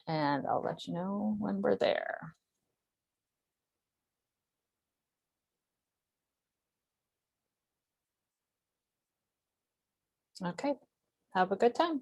and I'll let you know when we're there. Okay, have a good time.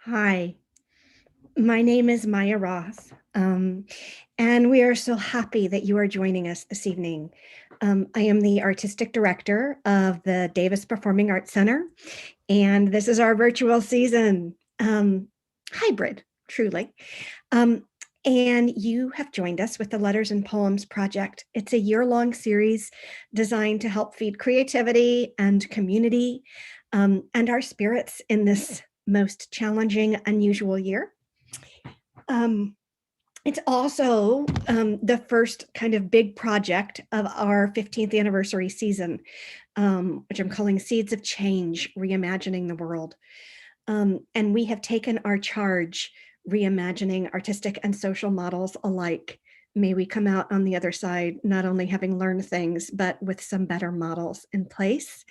Hi, my name is Maya Roth, and we are so happy that you are joining us this evening. I am the artistic director of the Davis Performing Arts Center, and this is our virtual season, hybrid, truly. And you have joined us with the Letters and Poems Project. It's a year-long series designed to help feed creativity and community, and our spirits in this most challenging, unusual year. It's also the first kind of big project of our 15th anniversary season, which I'm calling Seeds of Change, Reimagining the World. And we have taken our charge, reimagining artistic and social models alike. May we come out on the other side, not only having learned things, but with some better models in place.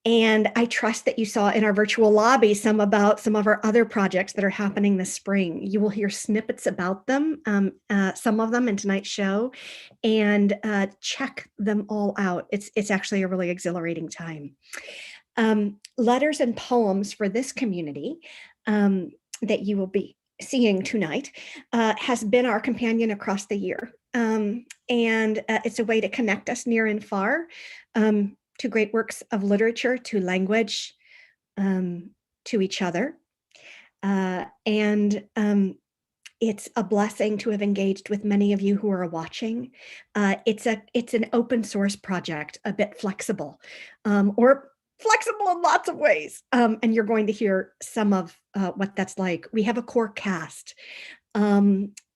And I trust that you saw in our virtual lobby some about some of our other projects that are happening this spring. You will hear snippets about them, some of them in tonight's show, and check them all out. It's actually a really exhilarating time. Letters and Poems for this community that you will be seeing tonight has been our companion across the year. And it's a way to connect us near and far. To great works of literature, to language, to each other. And it's a blessing to have engaged with many of you who are watching. It's an open source project, a bit flexible, or flexible in lots of ways. And you're going to hear some of what that's like. We have a core cast.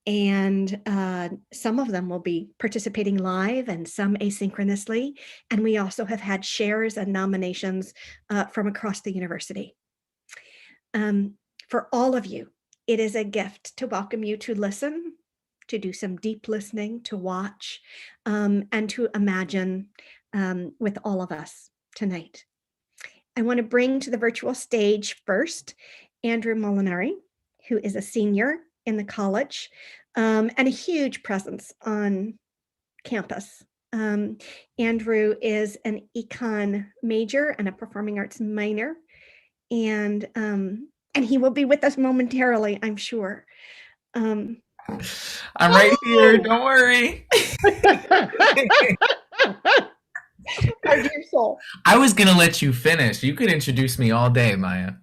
And some of them will be participating live and some asynchronously. And we also have had shares and nominations from across the university. For all of you, it is a gift to welcome you to listen, to do some deep listening, to watch, and to imagine with all of us tonight. I want to bring to the virtual stage first Andrew Molinari, who is a senior in the college and a huge presence on campus. Andrew is an econ major and a performing arts minor, and he will be with us momentarily, I'm sure. I'm right here. Don't worry. Our dear rehearsal. I was going to let you finish. You could introduce me all day, Maya.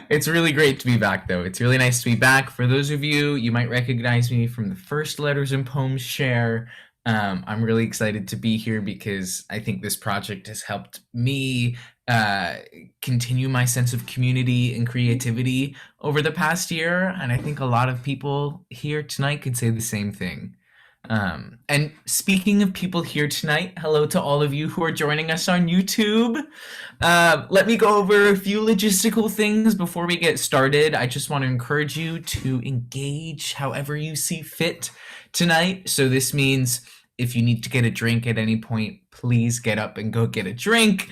It's really great to be back, though. It's really nice to be back. For those of you, you might recognize me from the first Letters and Poems share. I'm really excited to be here because I think this project has helped me continue my sense of community and creativity over the past year. And I think a lot of people here tonight could say the same thing. And speaking of people here tonight, hello to all of you who are joining us on YouTube. Let me go over a few logistical things before we get started. I just want to encourage you to engage however you see fit tonight. So this means if you need to get a drink at any point, please get up and go get a drink.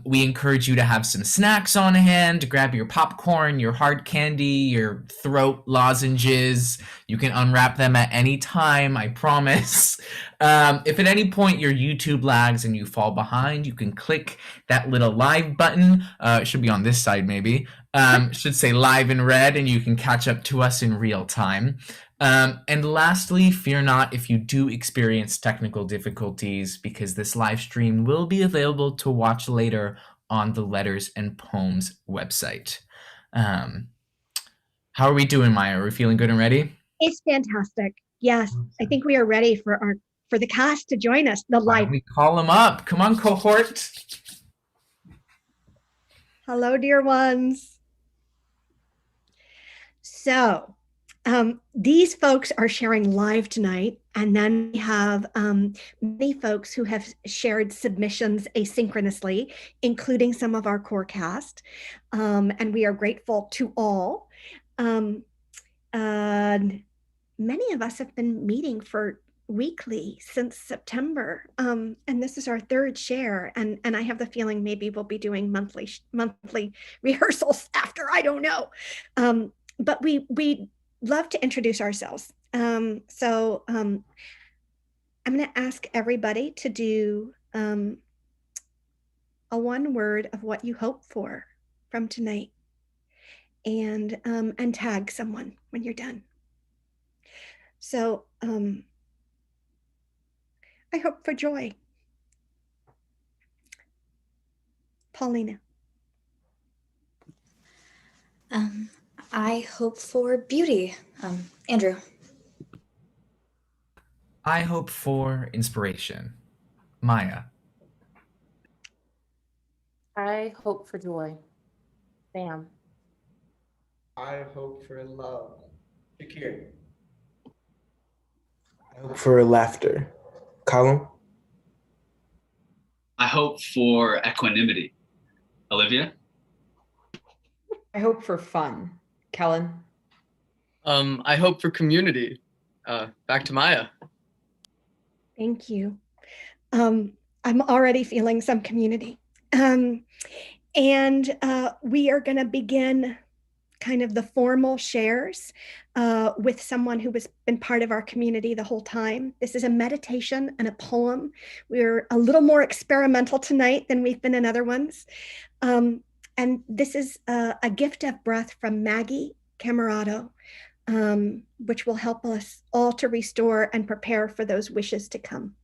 We encourage you to have some snacks on hand. Grab your popcorn, your hard candy, your throat lozenges. You can unwrap them at any time, I promise. If at any point your YouTube lags and you fall behind, you can click that little live button. It should be on this side maybe. Should say live in red, and you can catch up to us in real time. And lastly, fear not if you do experience technical difficulties, because this live stream will be available to watch later on the Letters and Poems website. How are we doing, Maya? Are we feeling good and ready? It's fantastic. Yes, I think we are ready for the cast to join us. The Why live. don't we call them up? Come on, cohort. Hello, dear ones. So, these folks are sharing live tonight, and then we have many folks who have shared submissions asynchronously, including some of our core cast, and we are grateful to all. Many of us have been meeting for weekly since September, and this is our third share, and I have the feeling maybe we'll be doing monthly rehearsals after, I don't know, but we love to introduce ourselves. So I'm going to ask everybody to do a one word of what you hope for from tonight, and tag someone when you're done. So I hope for joy. Paulina. I hope for beauty. Andrew. I hope for inspiration. Maya. I hope for joy. Sam. I hope for love. Shakespeare. I hope for laughter. Colin. I hope for equanimity. Olivia? I hope for fun. Kellen? I hope for community. Back to Maya. Thank you. I'm already feeling some community. And we are going to begin kind of the formal shares with someone who has been part of our community the whole time. This is a meditation and a poem. We're a little more experimental tonight than we've been in other ones. And this is a gift of breath from Maggie Camerado, which will help us all to restore and prepare for those wishes to come.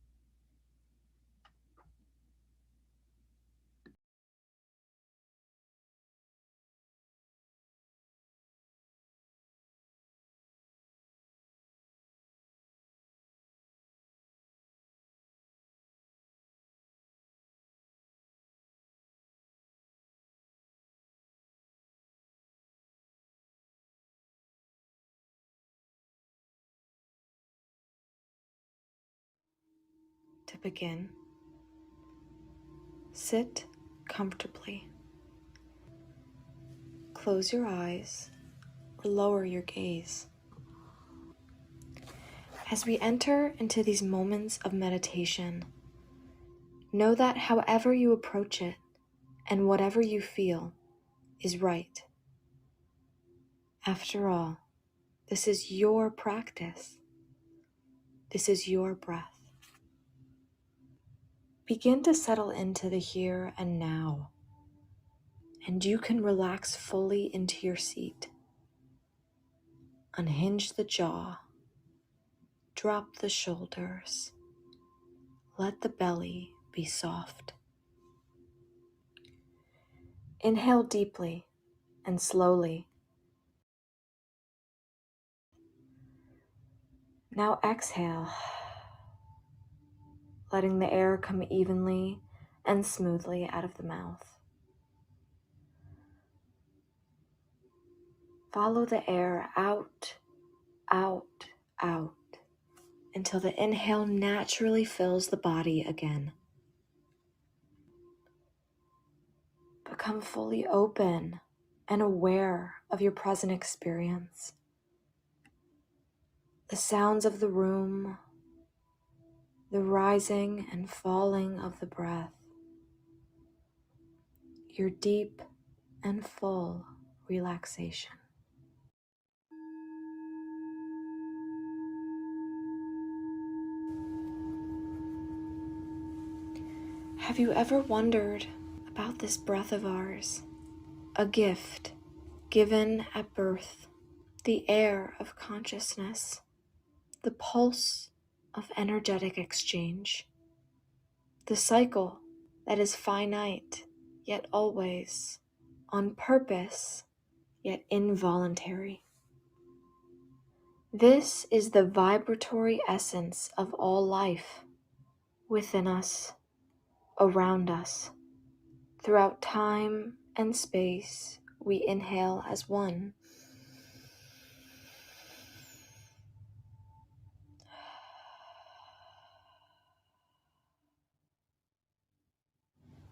To begin, sit comfortably. Close your eyes or lower your gaze. As we enter into these moments of meditation, know that however you approach it and whatever you feel is right. After all, this is your practice. This is your breath. Begin to settle into the here and now, and you can relax fully into your seat. Unhinge the jaw, drop the shoulders, let the belly be soft. Inhale deeply and slowly. Now exhale, letting the air come evenly and smoothly out of the mouth. Follow the air out, out, out, until the inhale naturally fills the body again. Become fully open and aware of your present experience. The sounds of the room, the rising and falling of the breath, your deep and full relaxation. Have you ever wondered about this breath of ours? A gift given at birth, the air of consciousness, the pulse of energetic exchange, the cycle that is finite yet always, on purpose yet involuntary. This is the vibratory essence of all life, within us, around us. Throughout time and space, we inhale as one.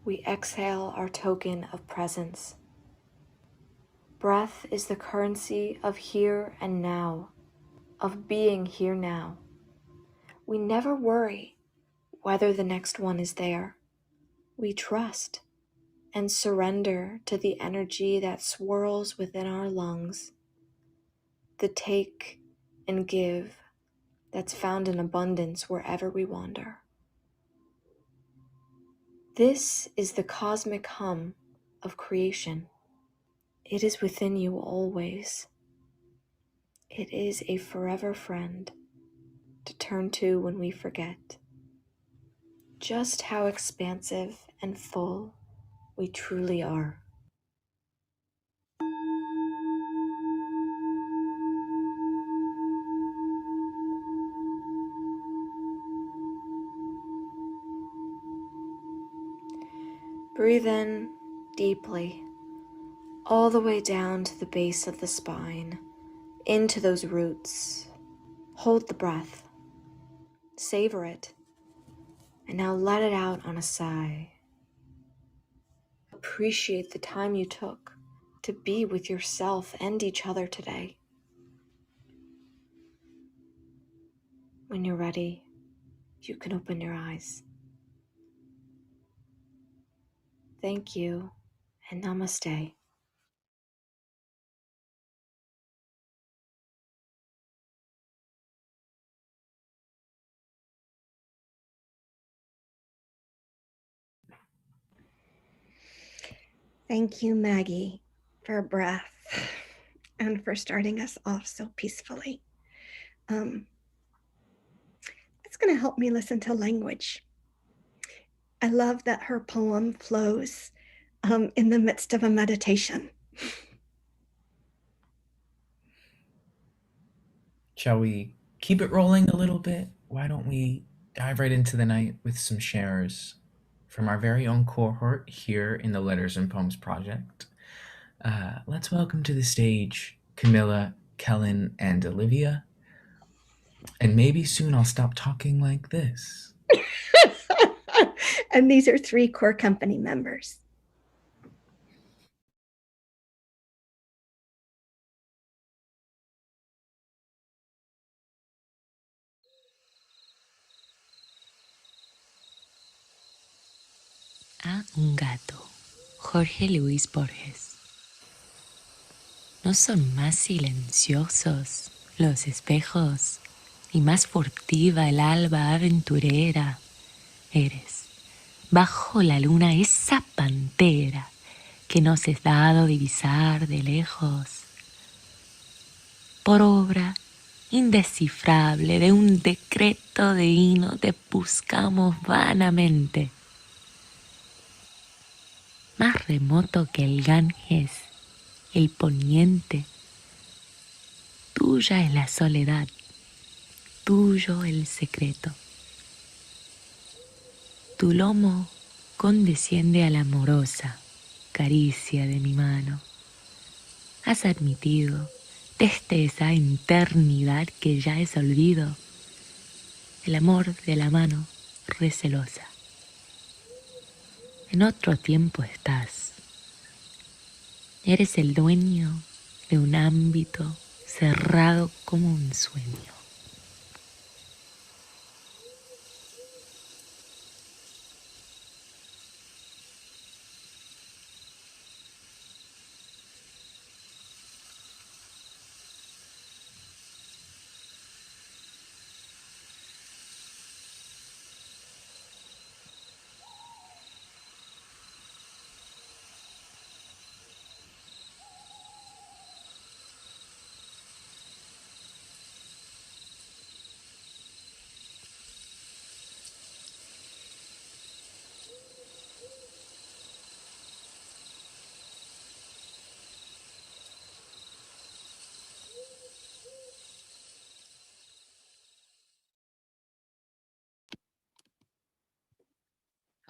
We exhale our token of presence. Breath is the currency of here and now, of being here now. We never worry whether the next one is there. We trust and surrender to the energy that swirls within our lungs, the take and give that's found in abundance wherever we wander. This is the cosmic hum of creation. It is within you always. It is a forever friend to turn to when we forget just how expansive and full we truly are. Breathe in deeply, all the way down to the base of the spine, into those roots. Hold the breath, savor it, and now let it out on a sigh. Appreciate the time you took to be with yourself and each other today. When you're ready, you can open your eyes. Thank you, and namaste. Thank you, Maggie, for breath and for starting us off so peacefully. It's going to help me listen to language. I love that her poem flows in the midst of a meditation. Shall we keep it rolling a little bit? Why don't we dive right into the night with some shares from our very own cohort here in the Letters and Poems Project. Let's welcome to the stage Camilla, Kellen, and Olivia. And maybe soon I'll stop talking like this. And these are 3 core company members. A un gato, Jorge Luis Borges. No son más silenciosos los espejos, ni más furtiva el alba aventurera. Eres, bajo la luna, esa pantera que nos es dado divisar de lejos. Por obra indescifrable, de un decreto divino, te buscamos vanamente. Más remoto que el Ganges, el poniente. Tuya es la soledad, tuyo el secreto. Tu lomo condesciende a la amorosa caricia de mi mano. Has admitido desde esa eternidad que ya es olvido, el amor de la mano recelosa. En otro tiempo estás. Eres el dueño de un ámbito cerrado como un sueño.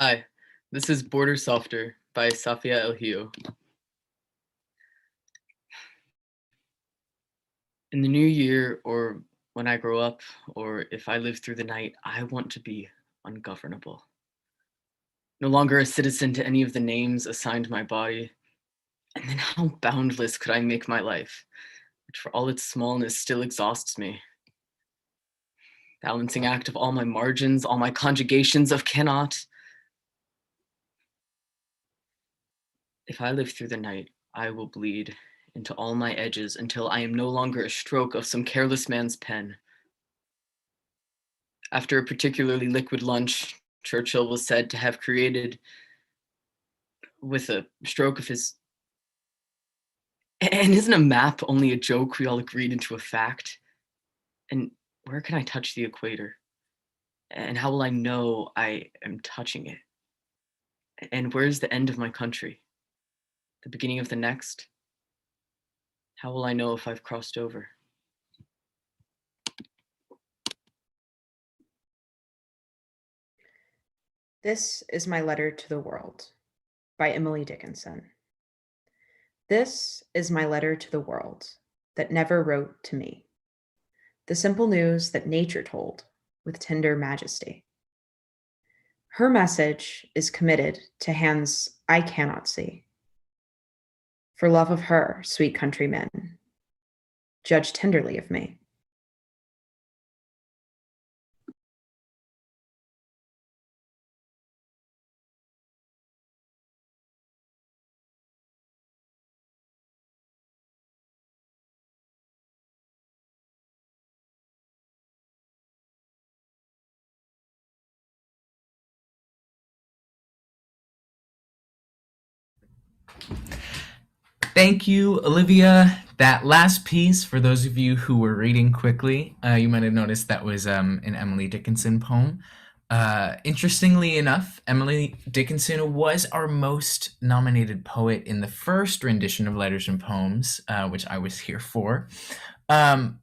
Hi, this is Border Softer by Safia El Hio. In the new year, or when I grow up, or if I live through the night, I want to be ungovernable. No longer a citizen to any of the names assigned my body. And then how boundless could I make my life, which for all its smallness still exhausts me? Balancing act of all my margins, all my conjugations of cannot. If I live through the night, I will bleed into all my edges until I am no longer a stroke of some careless man's pen. After a particularly liquid lunch, Churchill was said to have created, with a stroke of his... And isn't a map only a joke we all agreed into a fact? And where can I touch the equator? And how will I know I am touching it? And where's the end of my country? The beginning of the next? How will I know if I've crossed over? This is my letter to the world by Emily Dickinson. This is my letter to the world that never wrote to me. The simple news that nature told with tender majesty. Her message is committed to hands I cannot see. For love of her, sweet countrymen, judge tenderly of me. Thank you, Olivia. That last piece, for those of you who were reading quickly, you might have noticed that was an Emily Dickinson poem. Interestingly enough, Emily Dickinson was our most nominated poet in the first rendition of Letters and Poems, which I was here for. And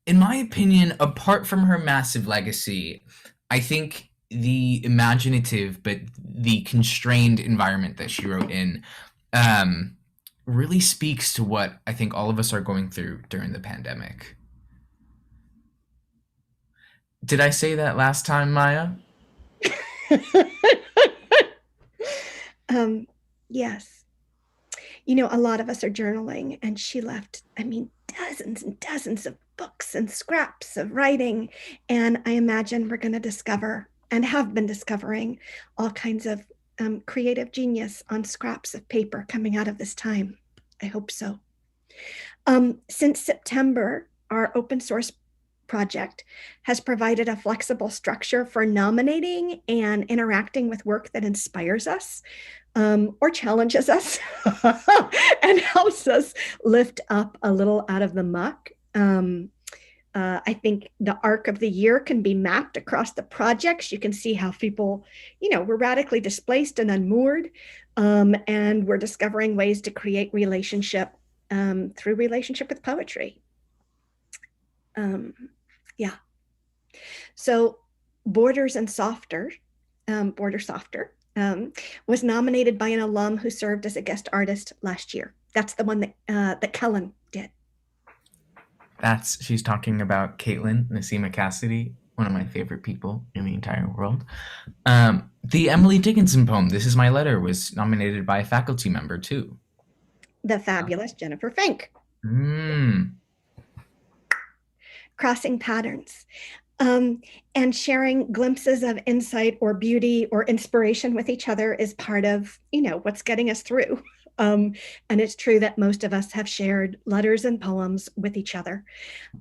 in my opinion, apart from her massive legacy, I think the imaginative but the constrained environment that she wrote in really speaks to what I think all of us are going through during the pandemic. Did I say that last time, Maya? Yes. You know, a lot of us are journaling, and she left, dozens and dozens of books and scraps of writing. And I imagine we're going to discover, and have been discovering, all kinds of creative genius on scraps of paper coming out of this time. I hope so. Since September, our open source project has provided a flexible structure for nominating and interacting with work that inspires us or challenges us and helps us lift up a little out of the muck. I think the arc of the year can be mapped across the projects. You can see how people, were radically displaced and unmoored, and we're discovering ways to create relationship through relationship with poetry. Yeah. So Border Softer was nominated by an alum who served as a guest artist last year. That's the one that Kellen did. She's talking about Caitlin Nasima Cassidy, one of my favorite people in the entire world. The Emily Dickinson poem, This Is My Letter, was nominated by a faculty member too. The fabulous Jennifer Fink. Crossing patterns. And sharing glimpses of insight or beauty or inspiration with each other is part of, what's getting us through. And it's true that most of us have shared letters and poems with each other.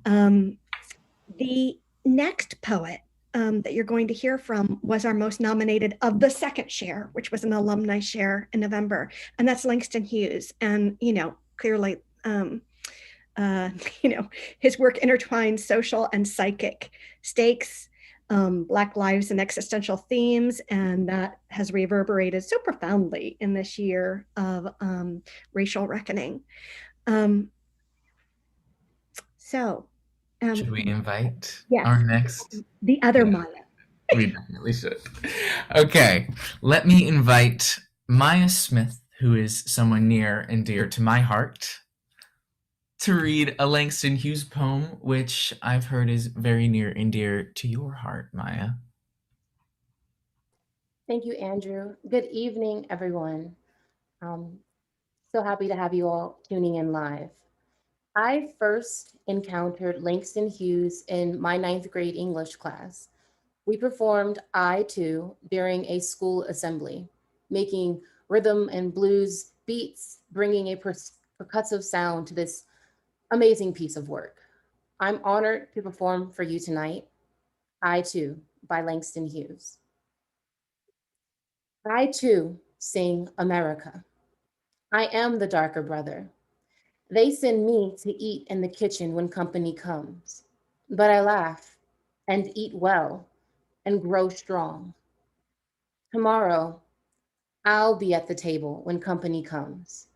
The next poet that you're going to hear from was our most nominated of the second share, which was an alumni share in November. And that's Langston Hughes. And, clearly, his work intertwines social and psychic stakes, Black lives and existential themes, and that has reverberated so profoundly in this year of racial reckoning. Should we invite yes, our next? The other Maya. We definitely should. Okay, let me invite Maya Smith, who is someone near and dear to my heart, to read a Langston Hughes poem, which I've heard is very near and dear to your heart, Maya. Thank you, Andrew. Good evening, everyone. So happy to have you all tuning in live. I first encountered Langston Hughes in my 9th grade English class. We performed I Too during a school assembly, making rhythm and blues beats, bringing a percussive sound to this amazing piece of work. I'm honored to perform for you tonight, I Too by Langston Hughes. I too sing America. I am the darker brother. They send me to eat in the kitchen when company comes, but I laugh and eat well and grow strong. Tomorrow, I'll be at the table when company comes.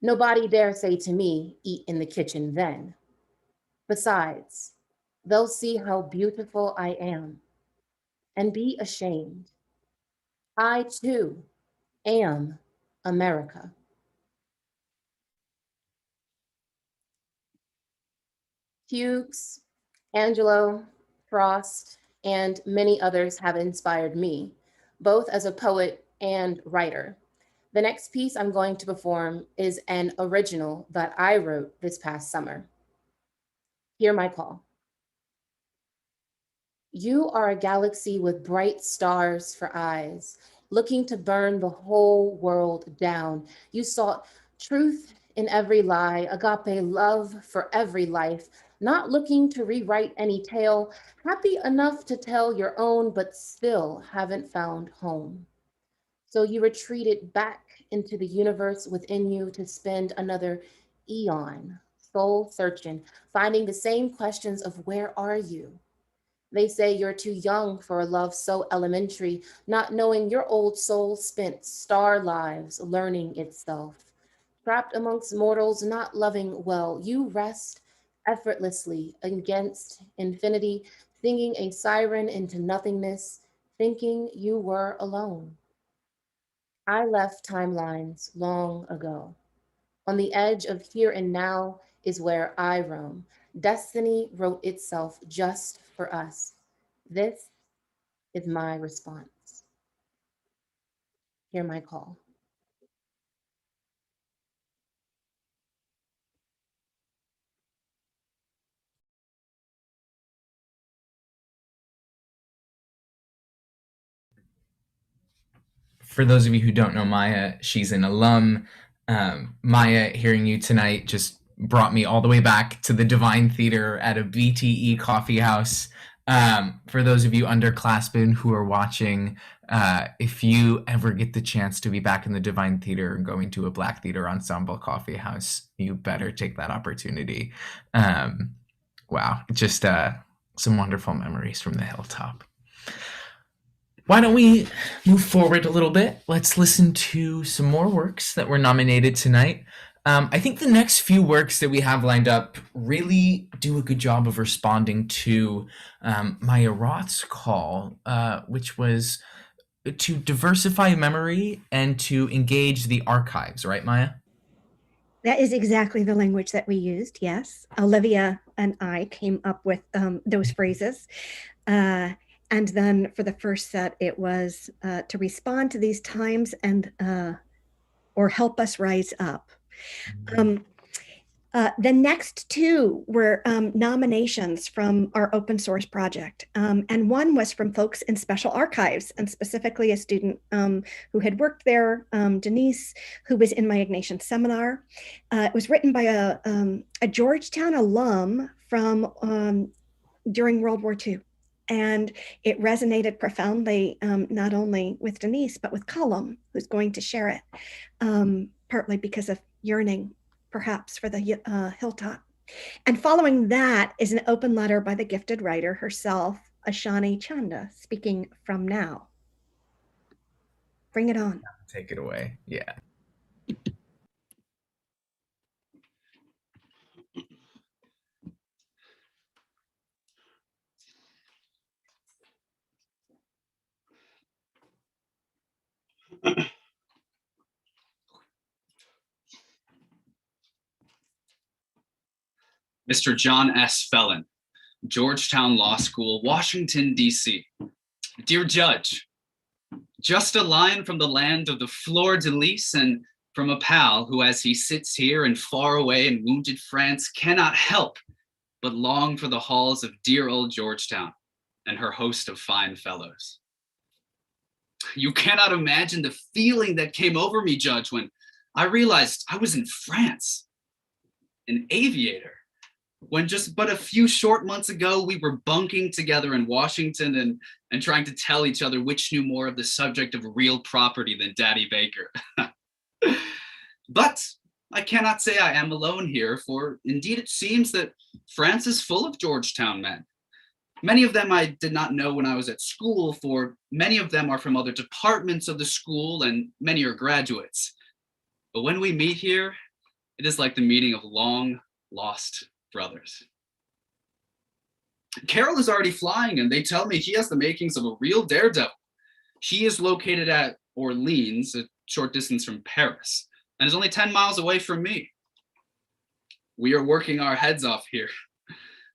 Nobody dare say to me, eat in the kitchen then. Besides, they'll see how beautiful I am and be ashamed. I too am America. Hughes, Angelo, Frost, and many others have inspired me, both as a poet and writer. The next piece I'm going to perform is an original that I wrote this past summer. Hear my call. You are a galaxy with bright stars for eyes, looking to burn the whole world down. You sought truth in every lie, agape love for every life, not looking to rewrite any tale, happy enough to tell your own, but still haven't found home. So you retreated back into the universe within you to spend another eon, soul searching, finding the same questions of where are you? They say you're too young for a love so elementary, not knowing your old soul spent star lives learning itself. Trapped amongst mortals, not loving well, you rest effortlessly against infinity, singing a siren into nothingness, thinking you were alone. I left timelines long ago. On the edge of here and now is where I roam. Destiny wrote itself just for us. This is my response. Hear my call. For those of you who don't know Maya, she's an alum. Maya, hearing you tonight just brought me all the way back to the Divine Theater at a BTE coffee house. For those of you underclassmen who are watching, if you ever get the chance to be back in the Divine Theater and going to a Black Theater Ensemble coffee house, you better take that opportunity. Wow, just some wonderful memories from the hilltop. Why don't we move forward a little bit? Let's listen to some more works that were nominated tonight. I think the next few works that we have lined up really do a good job of responding to Maya Roth's call, which was to diversify memory and to engage the archives, right, Maya? That is exactly the language that we used, yes. Olivia and I came up with those phrases. And then for the first set, it was to respond to these times and or help us rise up. The next two were nominations from our open source project. And one was from folks in special archives, and specifically a student who had worked there, Denise, who was in my Ignatian seminar. It was written by a Georgetown alum from during World War II. And it resonated profoundly, not only with Denise, but with Colum, who's going to share it, partly because of yearning, perhaps, for the hilltop. And following that is an open letter by the gifted writer herself, Ashani Chanda, speaking from now. Bring it on. Take it away. Yeah. Mr. John S. Felon, Georgetown Law School, Washington, D.C. Dear Judge, just a line from the land of the fleur-de-lis and from a pal who, as he sits here and far away in wounded France, cannot help but long for the halls of dear old Georgetown and her host of fine fellows. You cannot imagine the feeling that came over me, Judge, when I realized I was in France, an aviator, when just but a few short months ago we were bunking together in Washington and trying to tell each other which knew more of the subject of real property than Daddy Baker. But I cannot say I am alone here, for indeed it seems that France is full of Georgetown men. Many of them I did not know when I was at school, for many of them are from other departments of the school and many are graduates. But when we meet here, it is like the meeting of long lost brothers. Carol is already flying and they tell me he has the makings of a real daredevil. He is located at Orleans, a short distance from Paris, and is only 10 miles away from me. We are working our heads off here.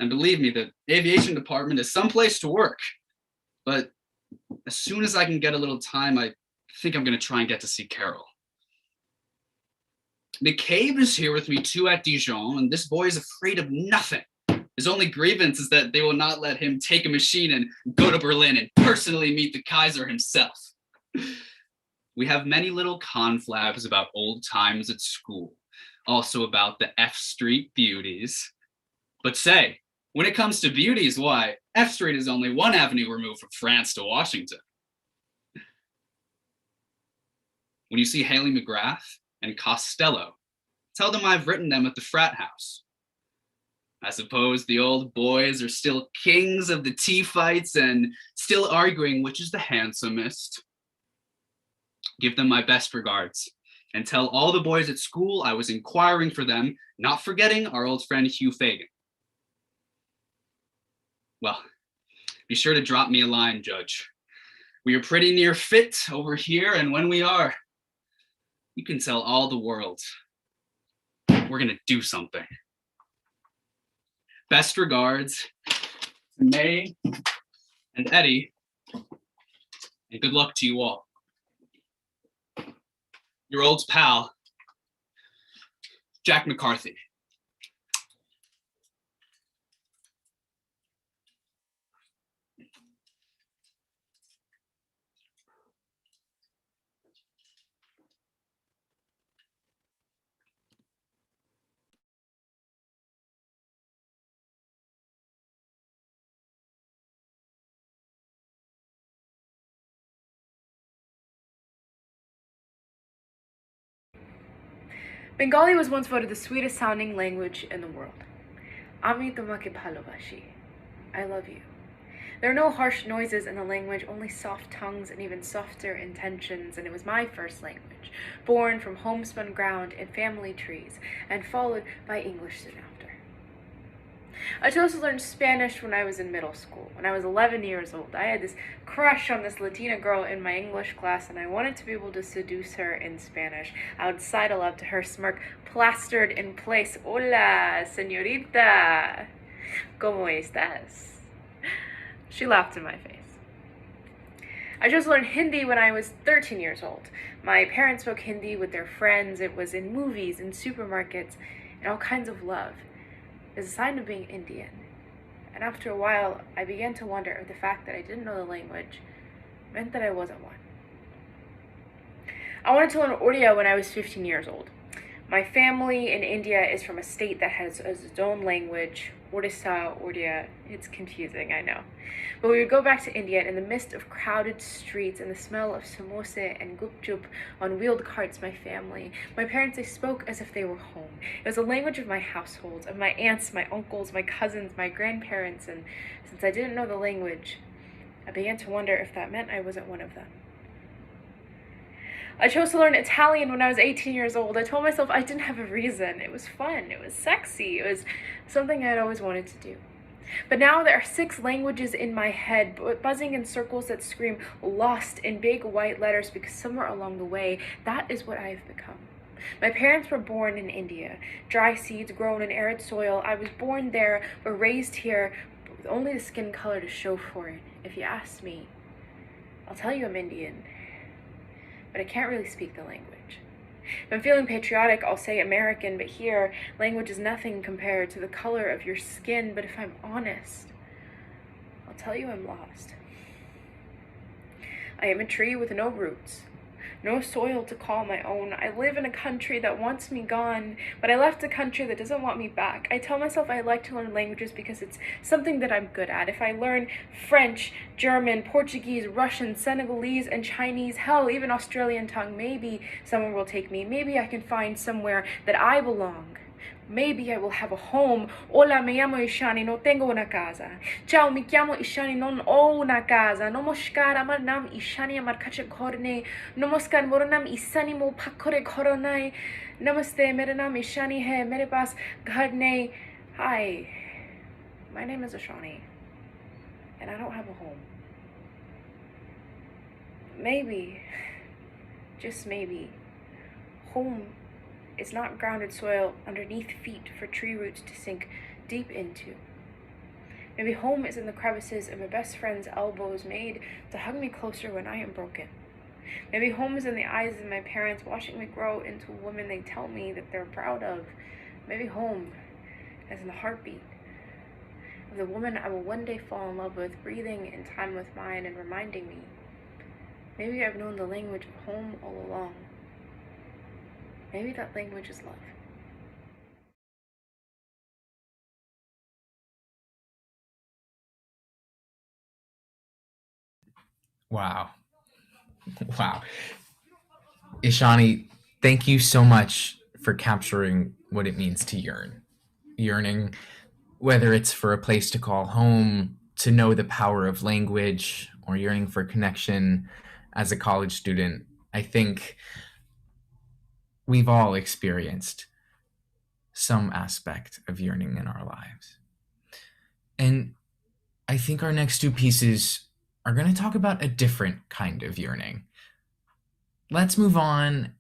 And believe me, the aviation department is someplace to work. But as soon as I can get a little time, I think I'm going to try and get to see Carol. McCabe is here with me too at Dijon, and this boy is afraid of nothing. His only grievance is that they will not let him take a machine and go to Berlin and personally meet the Kaiser himself. We have many little conflabs about old times at school, also about the F Street beauties. But say, when it comes to beauties, why, F Street is only one avenue removed from France to Washington. When you see Haley McGrath and Costello, tell them I've written them at the frat house. I suppose the old boys are still kings of the tea fights and still arguing which is the handsomest. Give them my best regards and tell all the boys at school I was inquiring for them, not forgetting our old friend Hugh Fagan. Well, be sure to drop me a line, Judge. We are pretty near fit over here, and when we are, you can tell all the world we're gonna do something. Best regards to May and Eddie, and good luck to you all. Your old pal, Jack McCarthy. Bengali was once voted the sweetest sounding language in the world. Ami tomake bhalobashi. I love you. There are no harsh noises in the language, only soft tongues and even softer intentions, and it was my first language, born from homespun ground and family trees, and followed by English soon after. I chose to learn Spanish when I was in middle school. When I was 11 years old, I had this crush on this Latina girl in my English class, and I wanted to be able to seduce her in Spanish. I would sidle up to her, smirk plastered in place. Hola, señorita. ¿Cómo estás? She laughed in my face. I chose to learn Hindi when I was 13 years old. My parents spoke Hindi with their friends. It was in movies, in supermarkets, and all kinds of love. It was a sign of being Indian. And after a while, I began to wonder if the fact that I didn't know the language meant that I wasn't one. I wanted to learn Odia when I was 15 years old. My family in India is from a state that has its own language, Odisha, Odia. It's confusing, I know. But we would go back to India, and in the midst of crowded streets and the smell of samosa and gupchup on wheeled carts, my family, my parents, they spoke as if they were home. It was the language of my household, of my aunts, my uncles, my cousins, my grandparents, and since I didn't know the language, I began to wonder if that meant I wasn't one of them. I chose to learn Italian when I was 18 years old. I told myself I didn't have a reason. It was fun. It was sexy. It was something I had always wanted to do. But now there are 6 languages in my head, buzzing in circles that scream lost in big white letters, because somewhere along the way, that is what I have become. My parents were born in India, dry seeds grown in arid soil. I was born there, but raised here, with only the skin color to show for it. If you ask me, I'll tell you I'm Indian, but I can't really speak the language. If I'm feeling patriotic, I'll say American, but here, language is nothing compared to the color of your skin. But if I'm honest, I'll tell you I'm lost. I am a tree with no roots, no soil to call my own. I live in a country that wants me gone, but I left a country that doesn't want me back. I tell myself I like to learn languages because it's something that I'm good at. If I learn French, German, Portuguese, Russian, Senegalese, and Chinese, hell, even Australian tongue, maybe someone will take me. Maybe I can find somewhere that I belong. Maybe I will have a home. Hola, me llamo Ishani, no tengo una casa. Ciao, mi chiamo Ishani, non ho una casa. Namaskar, amar nam Ishani, amar kache korne. Namaskar, mera naam Isani, mo pakore koronai. Namaste, mera naam Ishani hai, mere paas ghar nahi. Hi, my name is Ishani, and I don't have a home. Maybe, just maybe, home is not grounded soil underneath feet for tree roots to sink deep into. Maybe home is in the crevices of my best friend's elbows, made to hug me closer when I am broken. Maybe home is in the eyes of my parents, watching me grow into a woman they tell me that they're proud of. Maybe home is in the heartbeat of the woman I will one day fall in love with, breathing in time with mine and reminding me. Maybe I've known the language of home all along. Maybe that language is love. Wow. Wow. Ishani, thank you so much for capturing what it means to yearn. Yearning, whether it's for a place to call home, to know the power of language, or yearning for connection as a college student. I think we've all experienced some aspect of yearning in our lives. And I think our next 2 pieces are going to talk about a different kind of yearning. Let's move on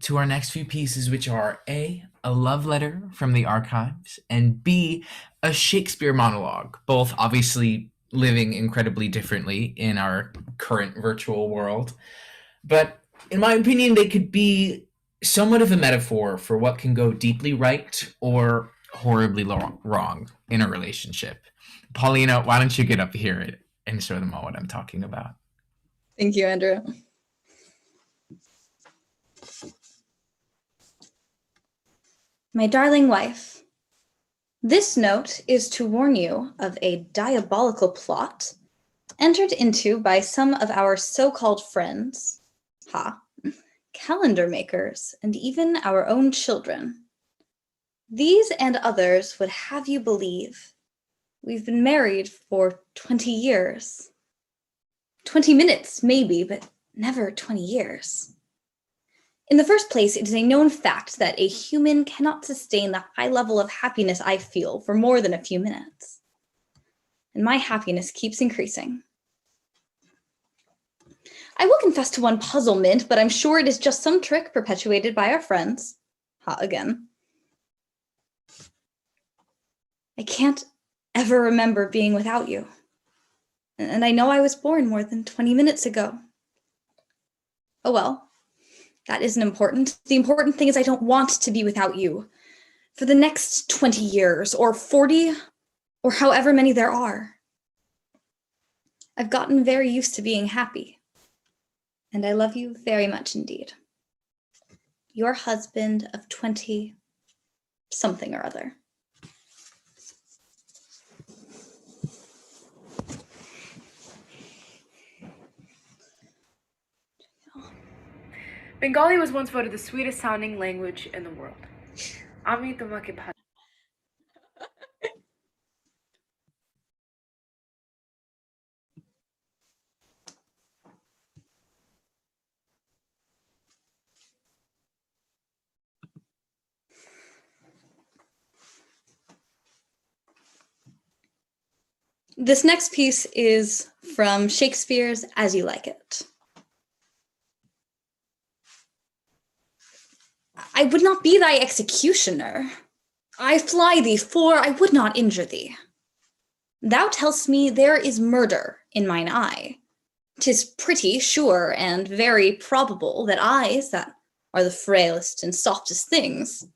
to our next few pieces, which are A, a love letter from the archives, and B, a Shakespeare monologue, both obviously living incredibly differently in our current virtual world. But in my opinion, they could be somewhat of a metaphor for what can go deeply right or horribly wrong in a relationship. Paulina, why don't you get up here and show them all what I'm talking about? Thank you, Andrew. My darling wife, this note is to warn you of a diabolical plot entered into by some of our so-called friends, calendar makers, and even our own children. These and others would have you believe we've been married for 20 years. 20 minutes, maybe, but never 20 years. In the first place, it is a known fact that a human cannot sustain the high level of happiness I feel for more than a few minutes. And my happiness keeps increasing. I will confess to one puzzlement, but I'm sure it is just some trick perpetuated by our friends. Ha, again. I can't ever remember being without you. And I know I was born more than 20 minutes ago. Oh well, that isn't important. The important thing is I don't want to be without you for the next 20 years or 40 or however many there are. I've gotten very used to being happy, and I love you very much indeed. Your husband of 20 something or other. Bengali was once voted the sweetest sounding language in the world. Ami tomake bhal. This next piece is from Shakespeare's As You Like It. I would not be thy executioner. I fly thee, for I would not injure thee. Thou tell'st me there is murder in mine eye. 'Tis pretty sure and very probable that eyes, that are the frailest and softest things,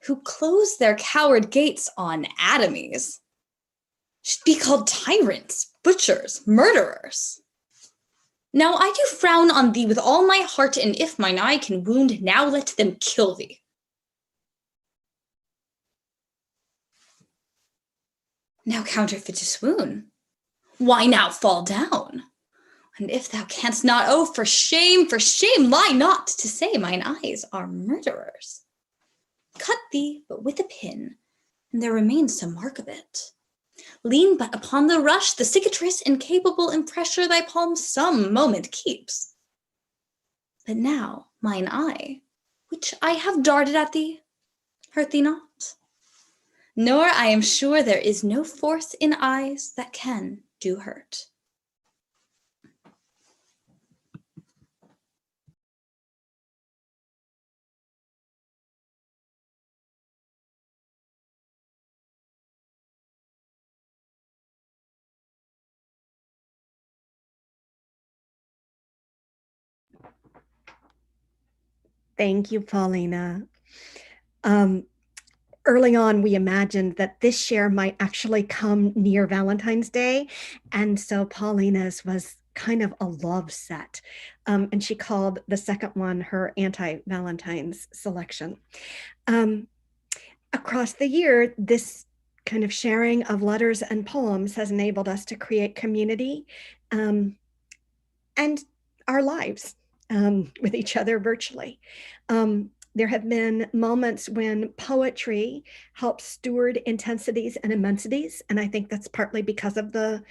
who close their coward gates on atomies, should be called tyrants, butchers, murderers. Now I do frown on thee with all my heart, and if mine eye can wound, now let them kill thee. Now counterfeit to swoon. Why now fall down? And if thou canst not, oh, for shame, lie not to say mine eyes are murderers. Cut thee but with a pin, and there remains some mark of it. Lean but upon the rush, the cicatrice incapable in pressure thy palm some moment keeps. But now mine eye, which I have darted at thee, hurt thee not. Nor I am sure there is no force in eyes that can do hurt. Thank you, Paulina. Early on, we imagined that this share might actually come near Valentine's Day. And so Paulina's was kind of a love set. And she called the second one her anti-Valentine's selection. Across the year, this kind of sharing of letters and poems has enabled us to create community and our lives with each other virtually. There have been moments when poetry helps steward intensities and immensities, and I think that's partly because of the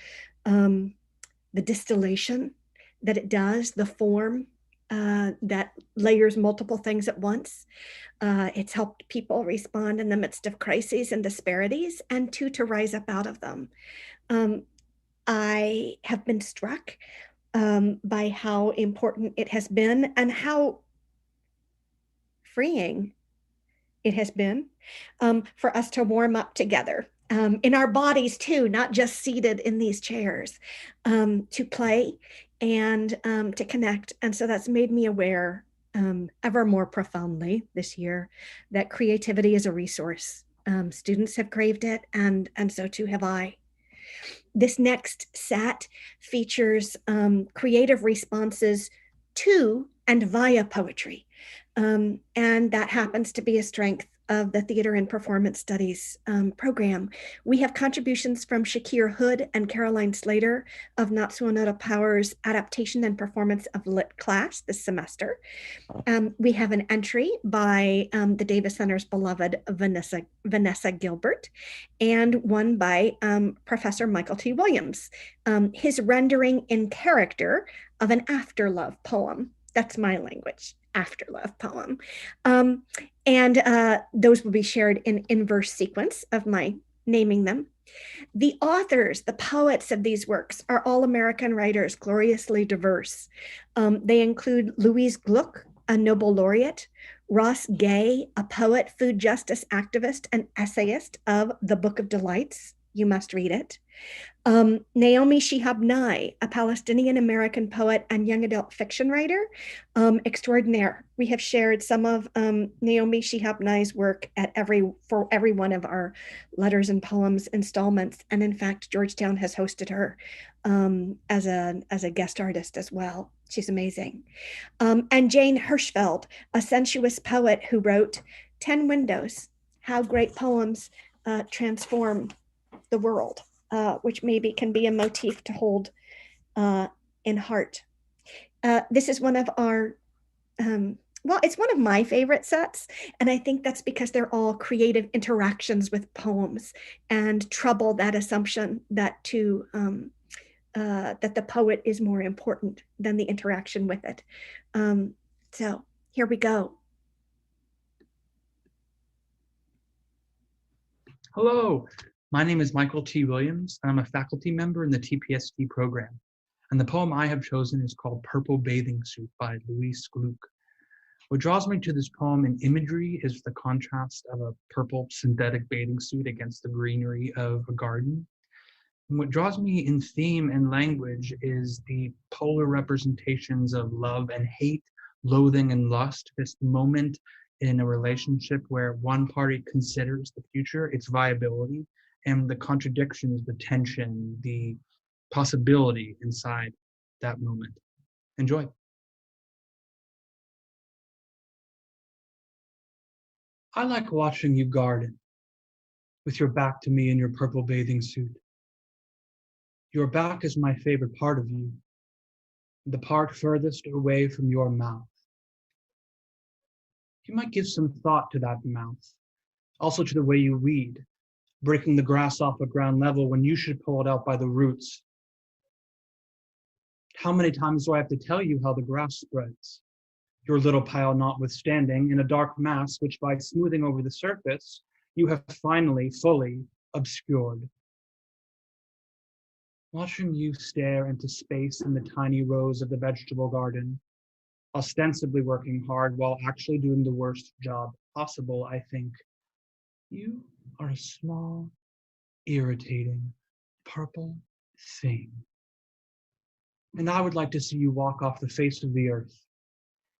distillation that it does, the form that layers multiple things at once. It's helped people respond in the midst of crises and disparities, and to rise up out of them. I have been struck by how important it has been and how freeing it has been for us to warm up together in our bodies too, not just seated in these chairs, to play and to connect. And so that's made me aware ever more profoundly this year that creativity is a resource. Students have craved it, and so too have I. This next set features creative responses to and via poetry. And that happens to be a strength of the Theater and Performance Studies program. We have contributions from Shakir Hood and Caroline Slater of Natsuonota Power's Adaptation and Performance of Lit class this semester. We have an entry by the Davis Center's beloved Vanessa Gilbert, and one by Professor Michael T. Williams, his rendering in character of an afterlove poem. That's my language, afterlove poem. And those will be shared in inverse sequence of my naming them. The authors, the poets of these works are all American writers, gloriously diverse. They include Louise Gluck, a Nobel laureate, Ross Gay, a poet, food justice activist, and essayist of The Book of Delights. You must read it. Naomi Shihab Nye, a Palestinian-American poet and young adult fiction writer extraordinaire. We have shared some of Naomi Shihab Nye's work for every one of our letters and poems installments. And in fact, Georgetown has hosted her as a guest artist as well. She's amazing. And Jane Hirschfeld, a sensuous poet who wrote 10 Windows, How Great Poems Transform the World. Which maybe can be a motif to hold in heart. This is one of our, well, it's one of my favorite sets, and I think that's because they're all creative interactions with poems and trouble that assumption that that the poet is more important than the interaction with it. So here we go. Hello. My name is Michael T. Williams, and I'm a faculty member in the TPSD program. And the poem I have chosen is called Purple Bathing Suit by Louise Gluck. What draws me to this poem in imagery is the contrast of a purple synthetic bathing suit against the greenery of a garden. And what draws me in theme and language is the polar representations of love and hate, loathing and lust, this moment in a relationship where one party considers the future, its viability, and the contradictions, the tension, the possibility inside that moment. Enjoy. I like watching you garden with your back to me in your purple bathing suit. Your back is my favorite part of you, the part furthest away from your mouth. You might give some thought to that mouth, also to the way you weed, breaking the grass off at ground level when you should pull it out by the roots. How many times do I have to tell you how the grass spreads? Your little pile notwithstanding, in a dark mass which by smoothing over the surface, you have finally fully obscured. Watching you stare into space in the tiny rows of the vegetable garden, ostensibly working hard while actually doing the worst job possible, I think, you are a small, irritating, purple thing. And I would like to see you walk off the face of the earth,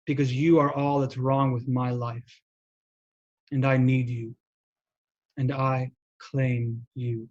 because you are all that's wrong with my life. And I need you. And I claim you.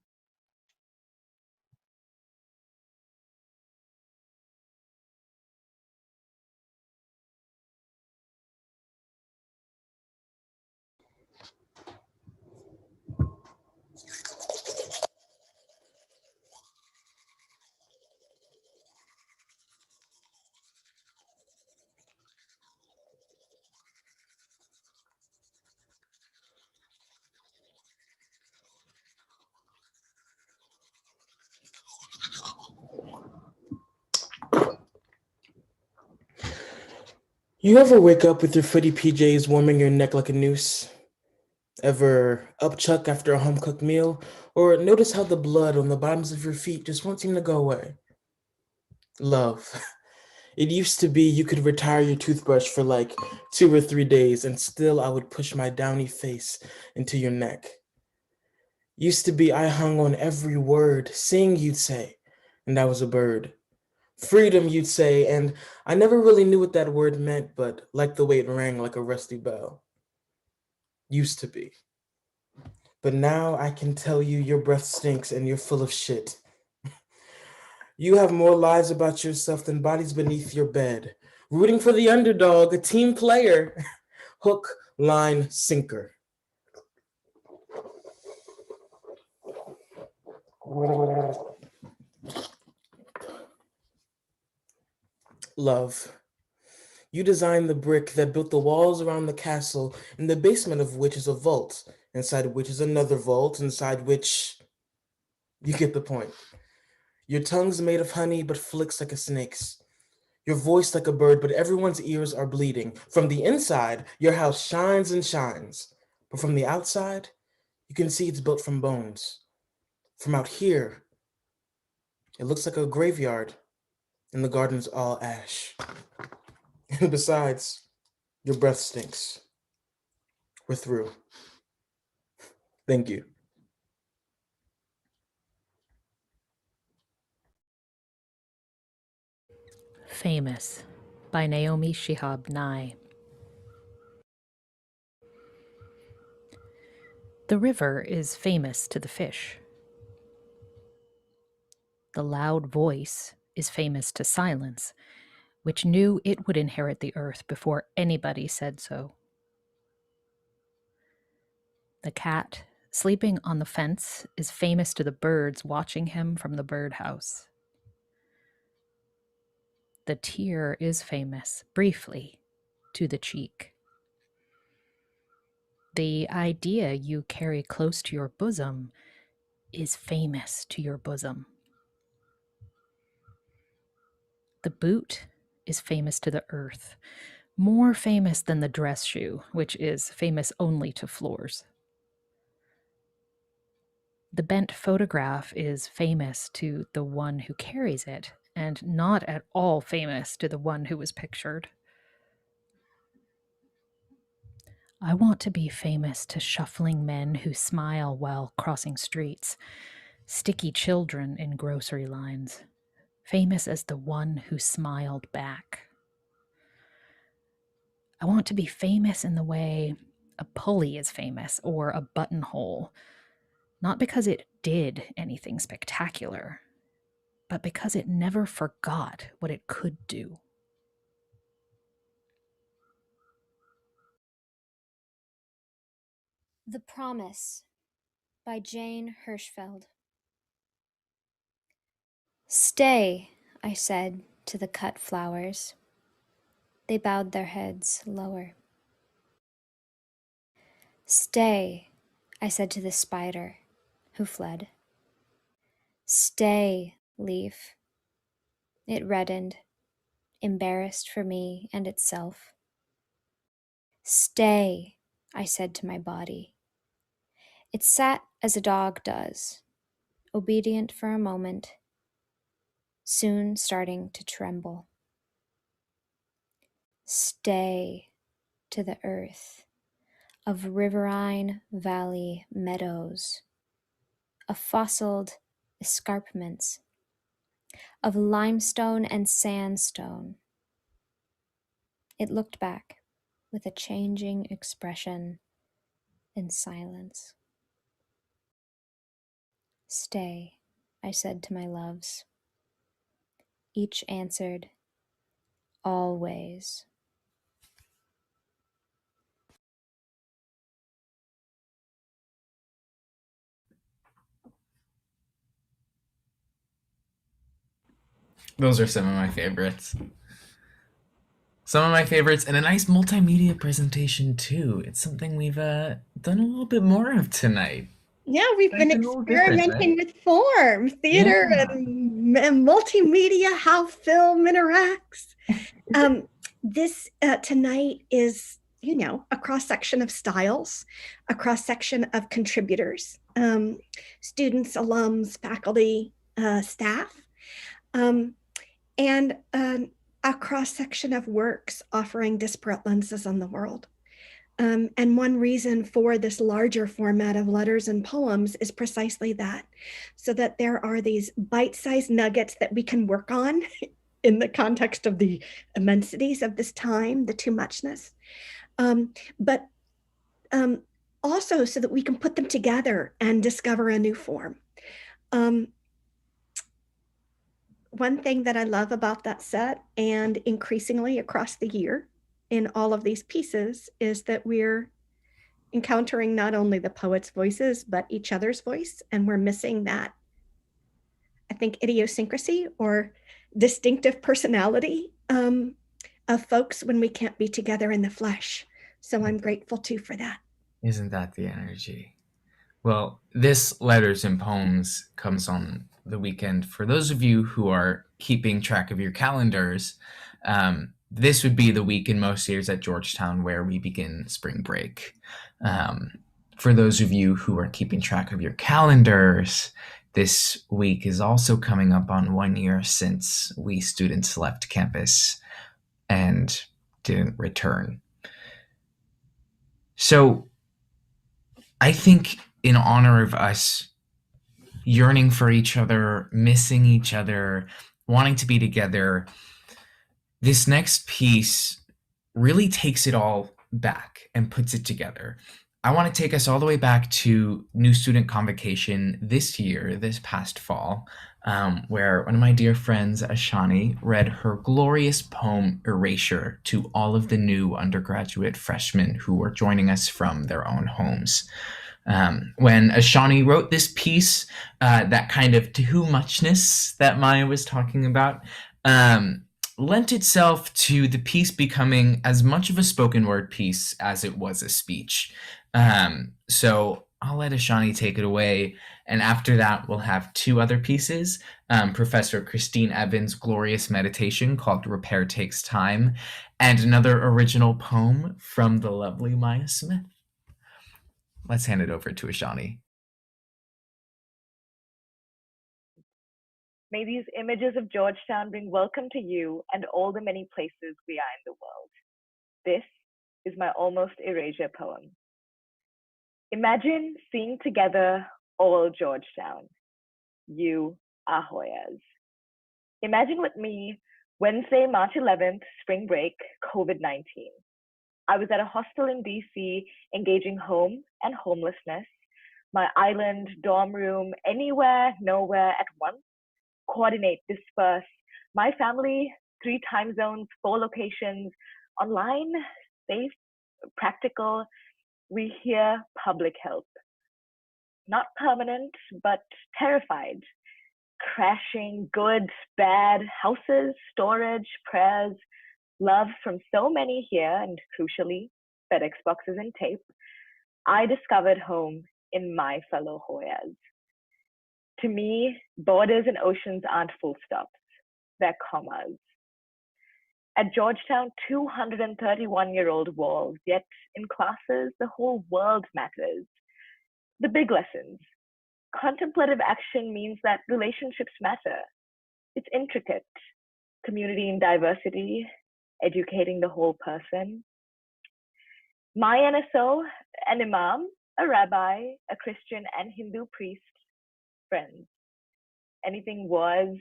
You ever wake up with your footy PJs warming your neck like a noose? Ever upchuck after a home-cooked meal? Or notice how the blood on the bottoms of your feet just won't seem to go away? Love. It used to be you could retire your toothbrush for like 2 or 3 days and still I would push my downy face into your neck. Used to be I hung on every word, sing you'd say, and I was a bird. Freedom, you'd say, and I never really knew what that word meant, but liked the way it rang like a rusty bell. Used to be. But now I can tell you your breath stinks and you're full of shit. You have more lies about yourself than bodies beneath your bed. Rooting for the underdog, a team player. Hook, line, sinker. Love. You designed the brick that built the walls around the castle, in the basement of which is a vault, inside which is another vault, inside which... You get the point. Your tongue's made of honey, but flicks like a snake's. Your voice like a bird, but everyone's ears are bleeding. From the inside, your house shines and shines. But from the outside, you can see it's built from bones. From out here, it looks like a graveyard, and the garden's all ash. And besides, your breath stinks. We're through. Thank you. Famous by Naomi Shihab Nye. The river is famous to the fish. The loud voice is famous to silence, which knew it would inherit the earth before anybody said so. The cat sleeping on the fence is famous to the birds watching him from the birdhouse. The tear is famous, briefly, to the cheek. The idea you carry close to your bosom is famous to your bosom. The boot is famous to the earth, more famous than the dress shoe, which is famous only to floors. The bent photograph is famous to the one who carries it, and not at all famous to the one who was pictured. I want to be famous to shuffling men who smile while crossing streets, sticky children in grocery lines, famous as the one who smiled back. I want to be famous in the way a pulley is famous, or a buttonhole, not because it did anything spectacular, but because it never forgot what it could do. The Promise by Jane Hirschfeld. Stay, I said to the cut flowers. They bowed their heads lower. Stay, I said to the spider, who fled. Stay, leaf. It reddened, embarrassed for me and itself. Stay, I said to my body. It sat as a dog does, obedient for a moment, soon starting to tremble. Stay to the earth of riverine valley meadows, of fossiled escarpments, of limestone and sandstone. It looked back with a changing expression in silence. Stay, I said to my loves. Each answered, always. Those are some of my favorites. Some of my favorites, and a nice multimedia presentation too. It's something we've done a little bit more of tonight. Yeah, we've been Something a little different, experimenting right? with form, theater, Yeah. and multimedia, how film interacts. This tonight is, a cross-section of styles, a cross-section of contributors, students, alums, faculty, staff, and a cross-section of works offering disparate lenses on the world. And one reason for this larger format of letters and poems is precisely that, so that there are these bite-sized nuggets that we can work on in the context of the immensities of this time, the too muchness, but also so that we can put them together and discover a new form. One thing that I love about that set, and increasingly across the year in all of these pieces, is that we're encountering not only the poets' voices, but each other's voice, and we're missing that I think, idiosyncrasy or distinctive personality of folks when we can't be together in the flesh. So I'm grateful too for that. Isn't that the energy? Well, this Letters and Poems comes on the weekend. For those of you who are keeping track of your calendars, this would be the week in most years at Georgetown where we begin spring break. For those of you who are keeping track of your calendars, this week is also coming up on 1 year since we students left campus and didn't return. So I think in honor of us yearning for each other, missing each other, wanting to be together, this next piece really takes it all back and puts it together. I want to take us all the way back to New Student Convocation this year, this past fall, where one of my dear friends, Ashani, read her glorious poem, Erasure, to all of the new undergraduate freshmen who were joining us from their own homes. When Ashani wrote this piece, that kind of too muchness that Maya was talking about, lent itself to the piece becoming as much of a spoken word piece as it was a speech. So I'll let Ashani take it away. And after that, we'll have two other pieces. Professor Christine Evans' glorious meditation called Repair Takes Time, and another original poem from the lovely Maya Smith. Let's hand it over to Ashani. May these images of Georgetown bring welcome to you and all the many places we are in the world. This is my almost erasure poem. Imagine seeing together all Georgetown. You are Hoyas. Imagine with me Wednesday, March 11th, spring break, COVID-19. I was at a hostel in DC engaging home and homelessness, my island, dorm room, anywhere, nowhere at once. Coordinate, disperse. My family, 3 time zones, 4 locations, online, safe, practical. We hear public help. Not permanent, but terrified. Crashing, good, bad, houses, storage, prayers, love from so many here, and crucially, FedEx boxes and tape. I discovered home in my fellow Hoyas. To me, borders and oceans aren't full stops, they're commas. At Georgetown, 231-year-old walls, yet in classes, the whole world matters. The big lessons. Contemplative action means that relationships matter. It's intricate. Community and diversity, educating the whole person. My NSO, an imam, a rabbi, a Christian and Hindu priest, friends. Anything was,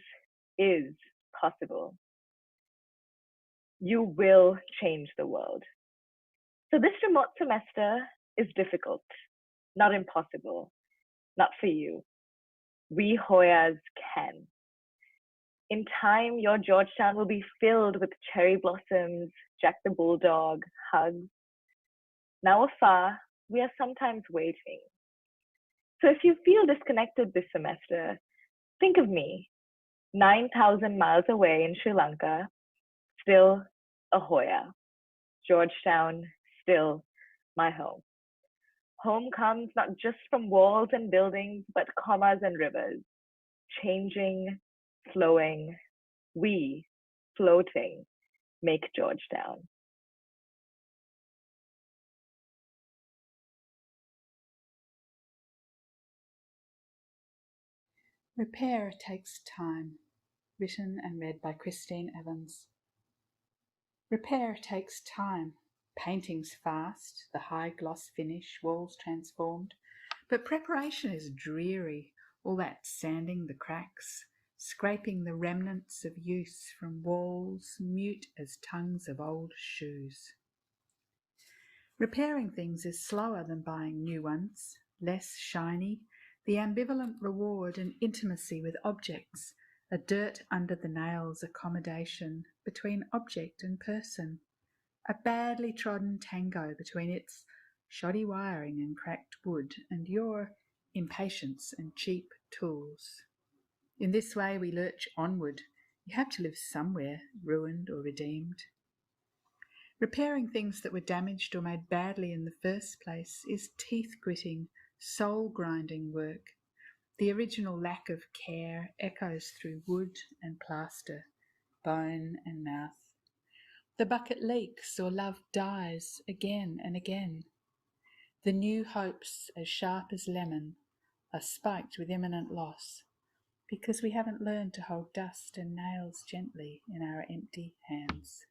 is possible. You will change the world. So this remote semester is difficult, not impossible, not for you. We Hoyas can. In time, your Georgetown will be filled with cherry blossoms, Jack the Bulldog, hugs. Now afar, we are sometimes waiting. So if you feel disconnected this semester, think of me, 9,000 miles away in Sri Lanka, still a Hoya. Georgetown, still my home. Home comes not just from walls and buildings, but commas and rivers, changing, flowing. We, floating, make Georgetown. Repair Takes Time, written and read by Christine Evans. Repair takes time. Painting's fast, the high gloss finish, walls transformed. But preparation is dreary, all that sanding the cracks, scraping the remnants of use from walls mute as tongues of old shoes. Repairing things is slower than buying new ones, less shiny, the ambivalent reward and intimacy with objects, a dirt under the nails accommodation between object and person, a badly trodden tango between its shoddy wiring and cracked wood and your impatience and cheap tools. In this way we lurch onward. You have to live somewhere, ruined or redeemed. Repairing things that were damaged or made badly in the first place is teeth-gritting, soul-grinding work. The original lack of care echoes through wood and plaster, bone and mouth. The bucket leaks or love dies again and again. The new hopes, as sharp as lemon, are spiked with imminent loss, because we haven't learned to hold dust and nails gently in our empty hands.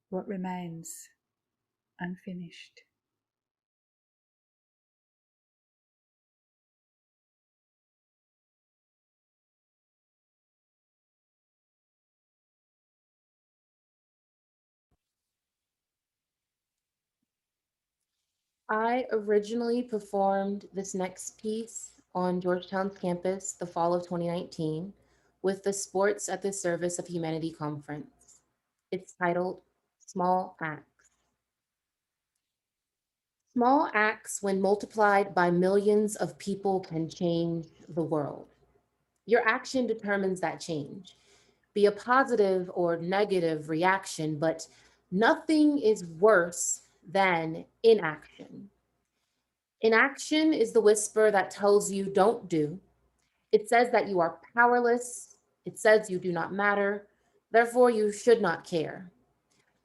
What remains unfinished? I originally performed this next piece on Georgetown's campus the fall of 2019 with the Sports at the Service of Humanity conference. It's titled Small Acts. Small acts, when multiplied by millions of people, can change the world. Your action determines that change. Be a positive or negative reaction, but nothing is worse than inaction. Inaction is the whisper that tells you don't do. It says that you are powerless. It says you do not matter. Therefore, you should not care.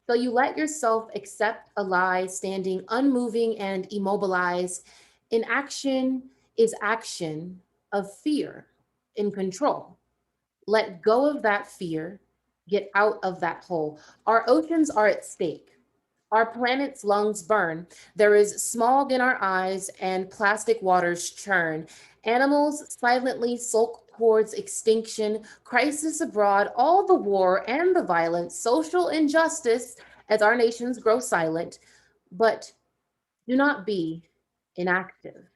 So you let yourself accept a lie, standing unmoving and immobilized. Inaction is action of fear in control. Let go of that fear. Get out of that hole. Our oceans are at stake. Our planet's lungs burn. There is smog in our eyes and plastic waters churn. Animals silently sulk towards extinction. Crisis abroad, all the war and the violence, social injustice as our nations grow silent. But do not be inactive.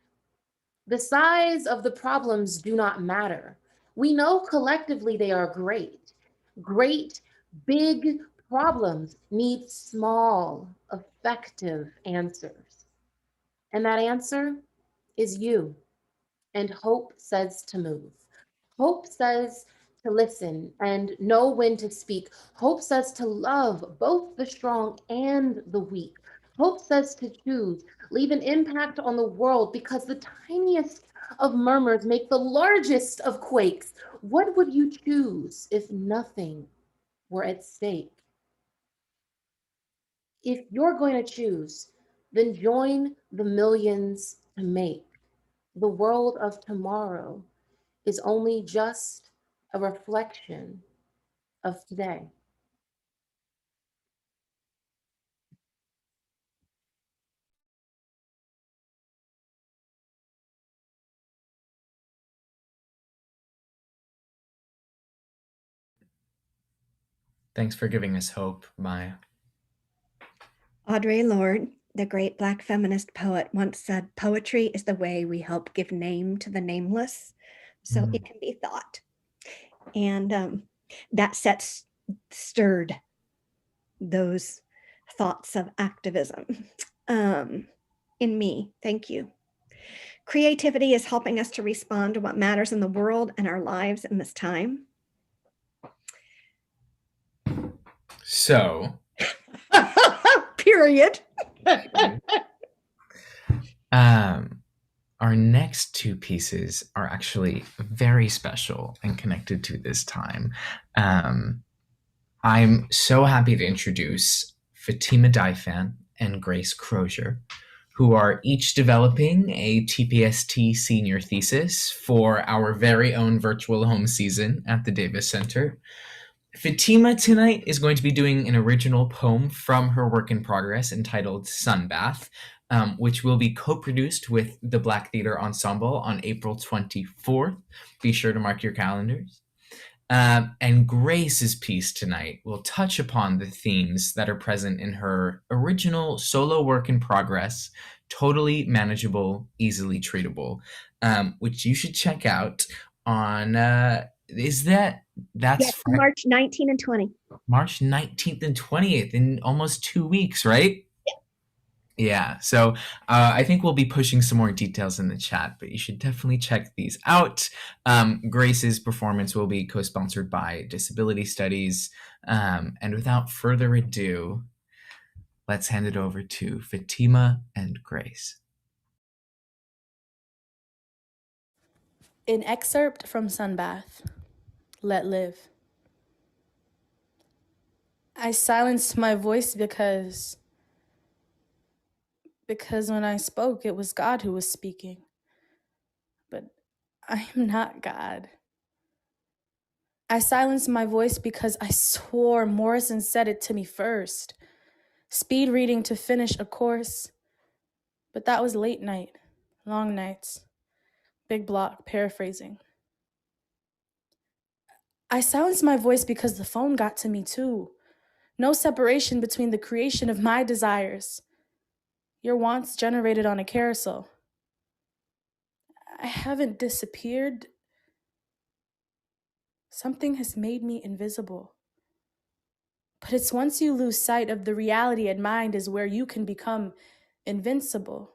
The size of the problems do not matter. We know collectively they are great. Great, big problems need small, effective answers. And that answer is you. And hope says to move. Hope says to listen and know when to speak. Hope says to love both the strong and the weak. Hope says to choose, leave an impact on the world, because the tiniest of murmurs make the largest of quakes. What would you choose if nothing were at stake? If you're going to choose, then join the millions to make. The world of tomorrow is only just a reflection of today. Thanks for giving us hope, Maya. Audre Lorde, the great Black feminist poet, once said, "Poetry is the way we help give name to the nameless, so it can be thought." And that stirred those thoughts of activism in me. Thank you. Creativity is helping us to respond to what matters in the world and our lives in this time. So, period. Our next two pieces are actually very special and connected to this time. I'm so happy to introduce Fatima Daifan and Grace Crozier, who are each developing a TPST senior thesis for our very own virtual home season at the Davis Center. Fatima tonight is going to be doing an original poem from her work in progress entitled Sunbath, which will be co-produced with the Black Theater Ensemble on April 24th. Be sure to mark your calendars. And Grace's piece tonight will touch upon the themes that are present in her original solo work in progress, Totally Manageable, Easily Treatable, which you should check out on, that's March 19th and 20th. March 19th and 20th, in almost 2 weeks, right? Yeah. Yeah, so I think we'll be pushing some more details in the chat, but you should definitely check these out. Grace's performance will be co-sponsored by Disability Studies. And without further ado, let's hand it over to Fatima and Grace. An excerpt from Sunbath, Let Live. I silenced my voice because when I spoke, it was God who was speaking. But I am not God. I silenced my voice because I swore Morrison said it to me first. Speed reading to finish a course. But that was late night, long nights, big block, paraphrasing. I silenced my voice because the phone got to me too. No separation between the creation of my desires. Your wants generated on a carousel. I haven't disappeared. Something has made me invisible. But it's once you lose sight of the reality at mind is where you can become invincible.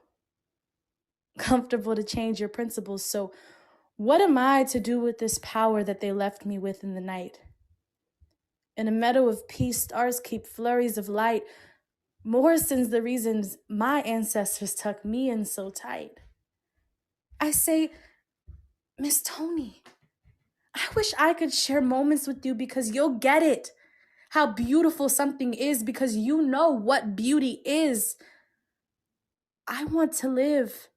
Comfortable to change your principles. So what am I to do with this power that they left me with in the night? In a meadow of peace, stars keep flurries of light. Morrison's the reasons my ancestors tucked me in so tight. I say, Miss Tony, I wish I could share moments with you because you'll get it. How beautiful something is because you know what beauty is. I want to live.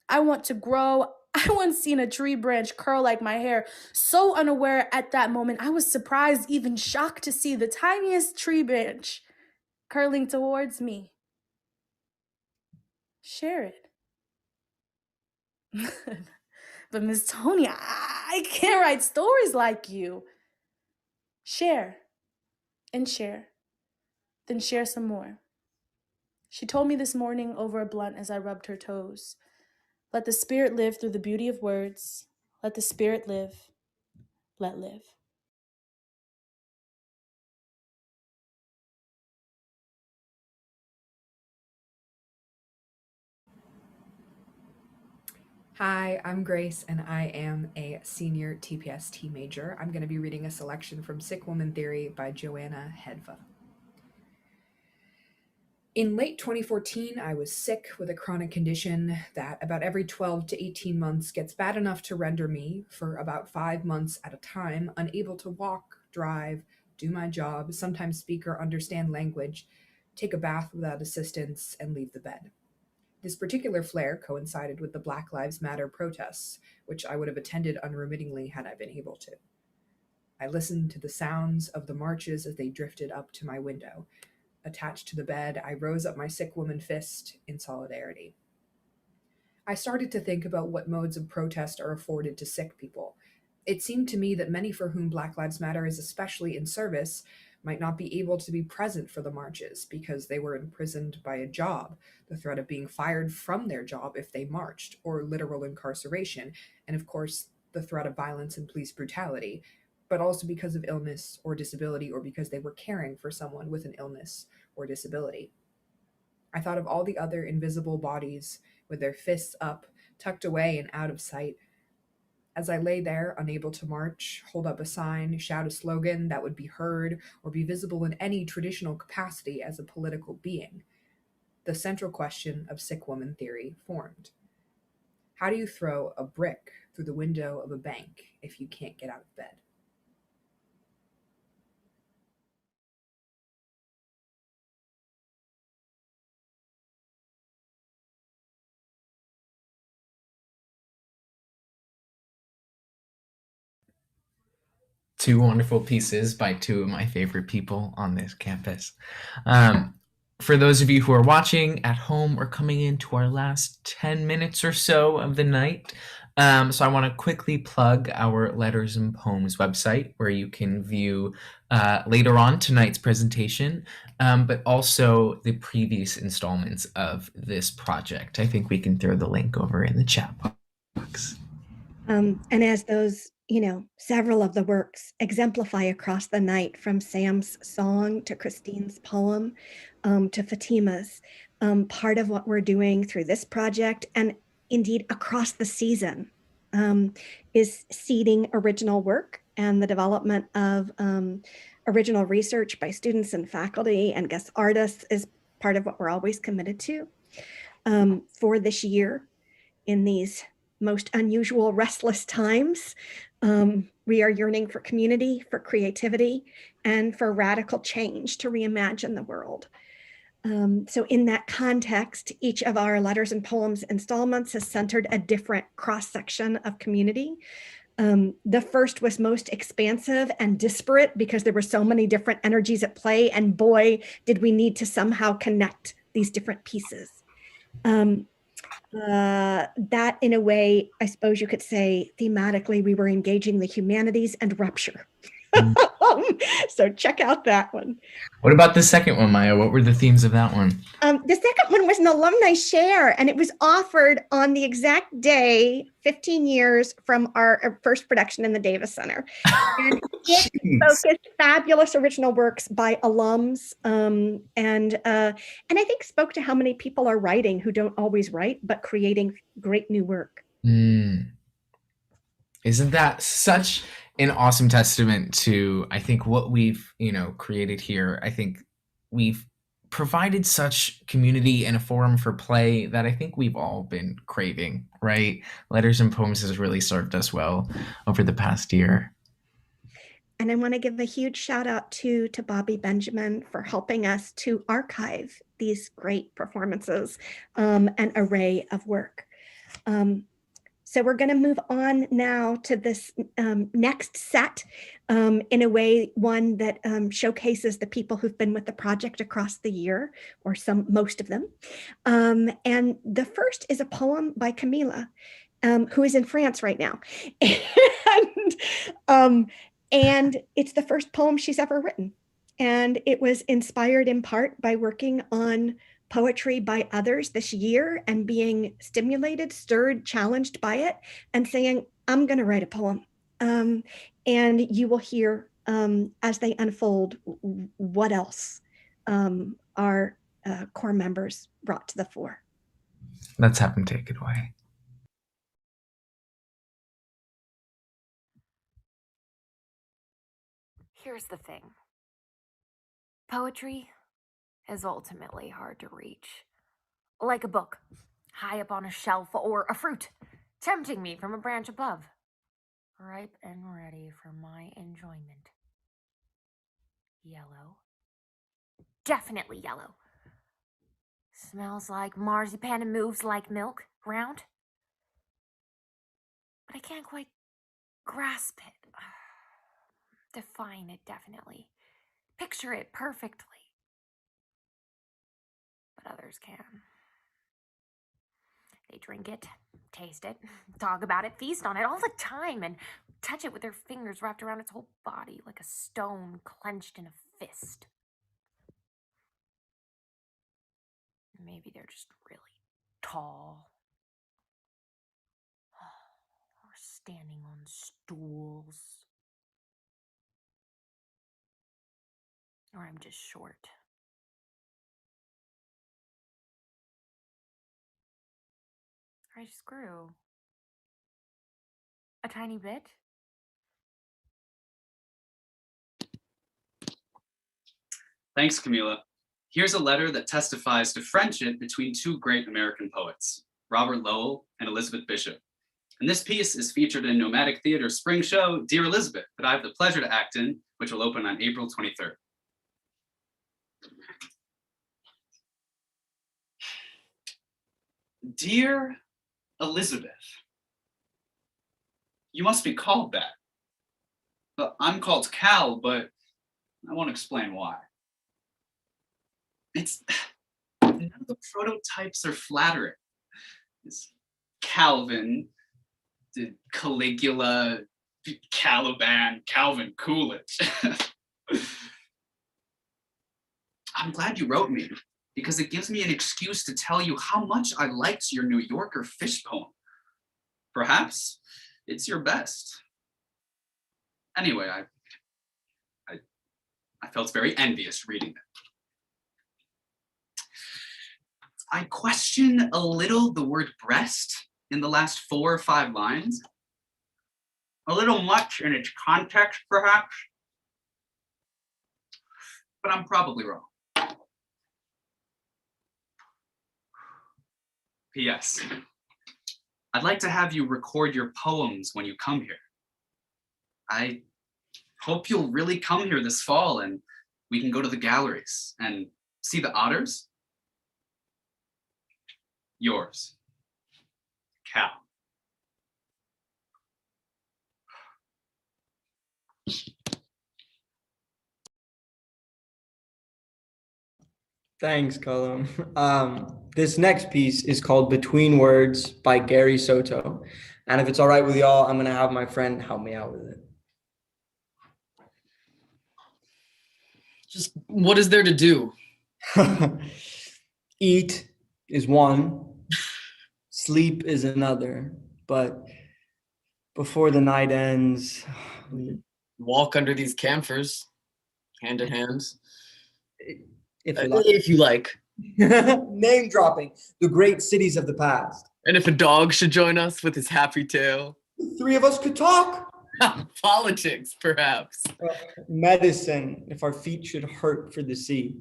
I want to grow. I once seen a tree branch curl like my hair. So unaware at that moment, I was surprised, even shocked to see the tiniest tree branch curling towards me. Share it. But Miss Tony, I can't write stories like you. Share and share, then share some more. She told me this morning over a blunt as I rubbed her toes. Let the spirit live through the beauty of words. Let the spirit live. Let live. Hi, I'm Grace, and I am a senior TPST major. I'm going to be reading a selection from Sick Woman Theory by Joanna Hedva. In late 2014, I was sick with a chronic condition that about every 12 to 18 months gets bad enough to render me, for about 5 months at a time, unable to walk, drive, do my job, sometimes speak or understand language, take a bath without assistance, and leave the bed. This particular flare coincided with the Black Lives Matter protests, which I would have attended unremittingly had I been able to. I listened to the sounds of the marches as they drifted up to my window. Attached to the bed, I rose up my sick woman fist in solidarity. I started to think about what modes of protest are afforded to sick people. It seemed to me that many for whom Black Lives Matter is especially in service might not be able to be present for the marches because they were imprisoned by a job, the threat of being fired from their job if they marched, or literal incarceration, and of course, the threat of violence and police brutality, but also because of illness or disability, or because they were caring for someone with an illness or disability. I thought of all the other invisible bodies with their fists up, tucked away and out of sight. As I lay there, unable to march, hold up a sign, shout a slogan that would be heard or be visible in any traditional capacity as a political being, the central question of sick woman theory formed. How do you throw a brick through the window of a bank if you can't get out of bed? Two wonderful pieces by two of my favorite people on this campus. For those of you who are watching at home, we're coming into our last 10 minutes or so of the night. So I want to quickly plug our Letters and Poems website, where you can view later on tonight's presentation, but also the previous installments of this project. I think we can throw the link over in the chat box. And as those, several of the works exemplify across the night, from Sam's song to Christine's poem to Fatima's, part of what we're doing through this project, and indeed across the season, is seeding original work and the development of original research by students and faculty and guest artists is part of what we're always committed to. For this year, in these most unusual, restless times, we are yearning for community, for creativity, and for radical change to reimagine the world. So in that context, each of our letters and poems installments has centered a different cross-section of community. The first was most expansive and disparate because there were so many different energies at play, and boy, did we need to somehow connect these different pieces. That in a way, I suppose you could say thematically, we were engaging the humanities and rupture. So check out that one. What about the second one, Maya? What were the themes of that one? The second one was an alumni share, and it was offered on the exact day, 15 years from our first production in the Davis Center. And it focused fabulous original works by alums, and I think spoke to how many people are writing who don't always write, but creating great new work. Isn't that such an awesome testament to, I think, what we've, created here? I think we've provided such community and a forum for play that I think we've all been craving, right? Letters and Poems has really served us well over the past year. And I want to give a huge shout out to Bobby Benjamin for helping us to archive these great performances, an array of work. So we're going to move on now to this next set, in a way, one that showcases the people who've been with the project across the year, or most of them. And the first is a poem by Camila, who is in France right now. And it's the first poem she's ever written. And it was inspired in part by working on poetry by others this year and being stimulated, stirred, challenged by it, and saying, I'm going to write a poem. And you will hear as they unfold what else our core members brought to the fore. Let's have them take it away. Here's the thing. Poetry is ultimately hard to reach. Like a book, high up on a shelf, or a fruit, tempting me from a branch above, ripe and ready for my enjoyment. Yellow. Definitely yellow. Smells like marzipan and moves like milk, round. But I can't quite grasp it. Define it, definitely. Picture it perfectly. But others can. They drink it, taste it, talk about it, feast on it all the time, and touch it with their fingers wrapped around its whole body like a stone clenched in a fist. Maybe they're just really tall, or standing on stools. Or I'm just short. Or I just grew. A tiny bit. Thanks, Camila. Here's a letter that testifies to friendship between two great American poets, Robert Lowell and Elizabeth Bishop. And this piece is featured in Nomadic Theater's spring show, Dear Elizabeth, that I have the pleasure to act in, which will open on April 23rd. Dear Elizabeth, you must be called that. I'm called Cal, but I won't explain why. None of the prototypes are flattering. It's Calvin, Caligula, Caliban, Calvin Coolidge. I'm glad you wrote me, because it gives me an excuse to tell you how much I liked your New Yorker fish poem. Perhaps it's your best. Anyway, I felt very envious reading it. I question a little the word breast in the last 4 or 5 lines. A little much in its context, perhaps. But I'm probably wrong. P.S. I'd like to have you record your poems when you come here. I hope you'll really come here this fall and we can go to the galleries and see the otters. Yours, Cal. Thanks, Colum. This next piece is called Between Words by Gary Soto. And if it's all right with y'all, I'm going to have my friend help me out with it. Just what is there to do? Eat is one, sleep is another. But before the night ends, walk under these camphors, hand in hand. If you like. Name dropping the great cities of the past. And if a dog should join us with his happy tail. The 3 of us could talk. Politics, perhaps. Medicine, if our feet should hurt for the sea.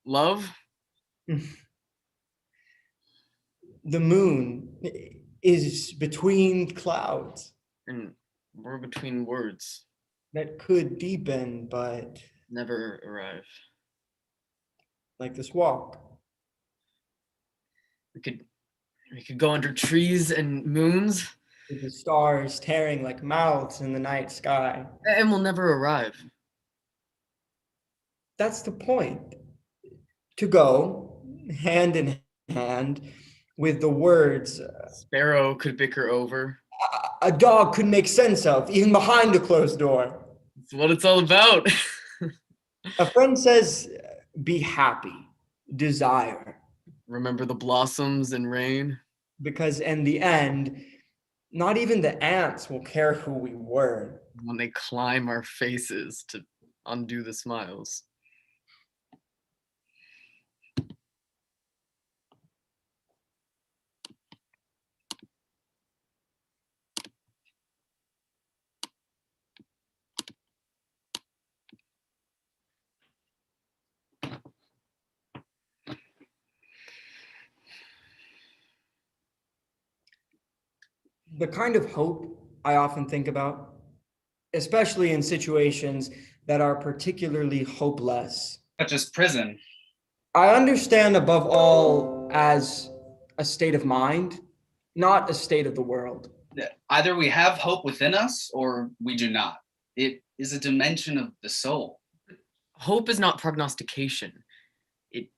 Love? The moon is between clouds. And we're between words. That could deepen, but never arrive. Like this walk. We could go under trees and moons. With the stars tearing like mouths in the night sky. And we'll never arrive. That's the point. To go hand in hand with the words. Sparrow could bicker over. A dog could make sense of, even behind a closed door. That's what it's all about. A friend says, be happy, desire. Remember the blossoms and rain? Because in the end, not even the ants will care who we were. When they climb our faces to undo the smiles. The kind of hope I often think about, especially in situations that are particularly hopeless. Such as prison. I understand above all as a state of mind, not a state of the world. Either we have hope within us or we do not. It is a dimension of the soul. Hope is not prognostication. It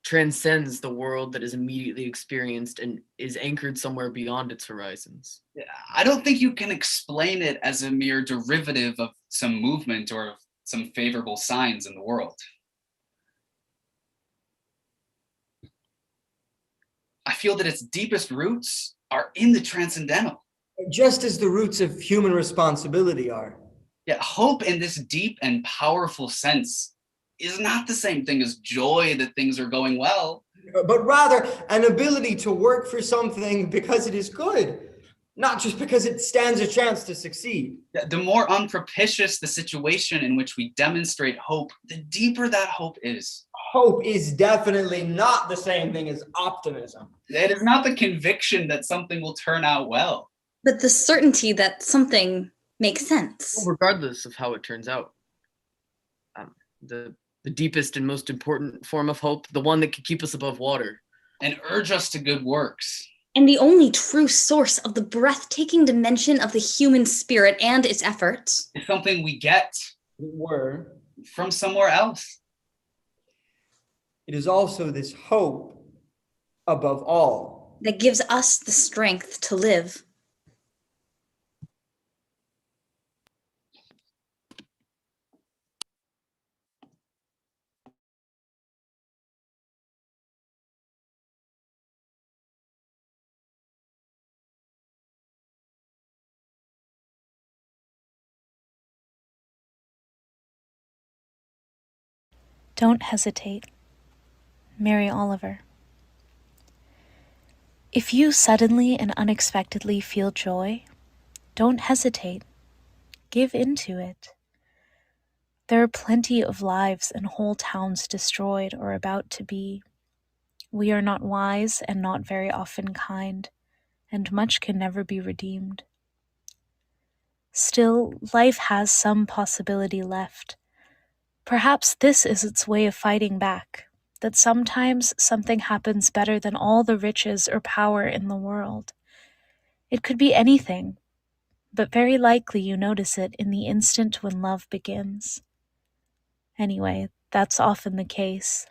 transcends the world that is immediately experienced and is anchored somewhere beyond its horizons. I don't think you can explain it as a mere derivative of some movement or of some favorable signs in the world. I feel that its deepest roots are in the transcendental. Just as the roots of human responsibility are. Yeah, hope in this deep and powerful sense is not the same thing as joy that things are going well. But rather an ability to work for something because it is good, not just because it stands a chance to succeed. The more unpropitious the situation in which we demonstrate hope, the deeper that hope is. Hope is definitely not the same thing as optimism. It is not the conviction that something will turn out well. But the certainty that something makes sense. Well, regardless of how it turns out. The deepest and most important form of hope, the one that can keep us above water. And urge us to good works. And the only true source of the breathtaking dimension of the human spirit and its efforts. It's something we get from somewhere else. It is also this hope, above all, that gives us the strength to live. Don't hesitate. Mary Oliver. If you suddenly and unexpectedly feel joy, don't hesitate. Give into it. There are plenty of lives and whole towns destroyed or about to be. We are not wise and not very often kind, and much can never be redeemed. Still, life has some possibility left. Perhaps this is its way of fighting back, that sometimes something happens better than all the riches or power in the world. It could be anything, but very likely you notice it in the instant when love begins. Anyway, that's often the case.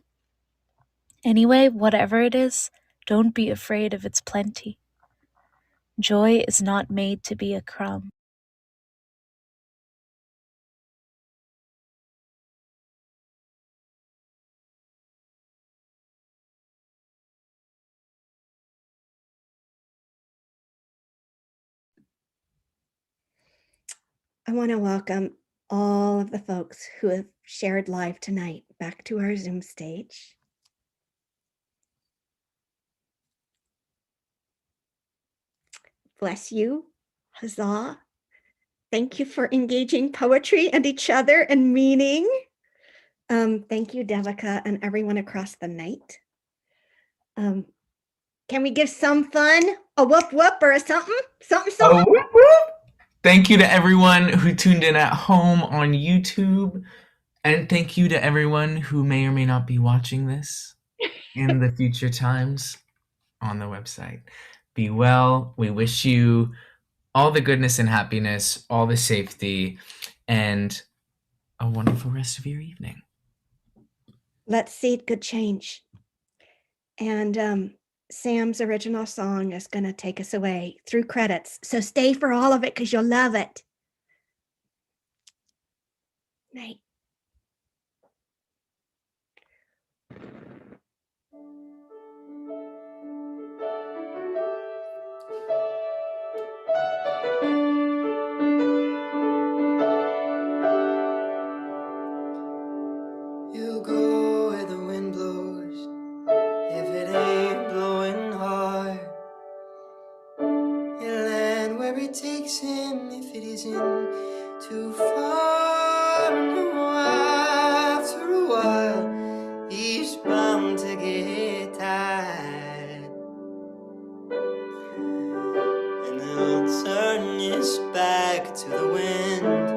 Anyway, whatever it is, don't be afraid of its plenty. Joy is not made to be a crumb. I want to welcome all of the folks who have shared live tonight back to our Zoom stage. Bless you. Huzzah. Thank you for engaging poetry and each other and meaning. Thank you, Devika, and everyone across the night. Can we give some fun? A whoop whoop or a something? Something. Oh, whoop, whoop. Thank you to everyone who tuned in at home on YouTube. And thank you to everyone who may or may not be watching this in the future times on the website. Be well. We wish you all the goodness and happiness, all the safety, and a wonderful rest of your evening. Let's seed good change. And Sam's original song is going to take us away through credits. So stay for all of it because you'll love it. Night. You go where the wind blows, if it ain't blowing hard. You land where it takes him, if it isn't too far. No, after a while, he's bound to get tired, and he'll turn his back to the wind.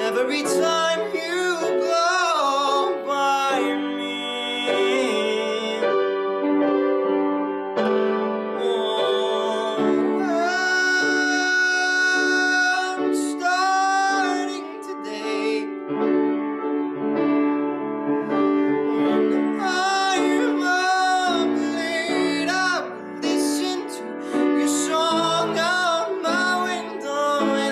Every time you blow by me, oh, I'm starting today. When I'm up late, I will listen to your song out my window, and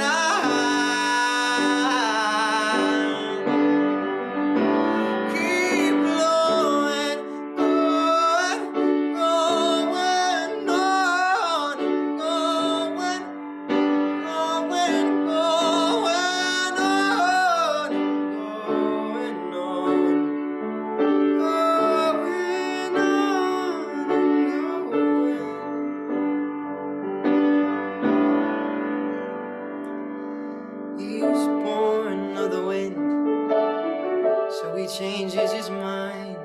he's born of the wind, so he changes his mind.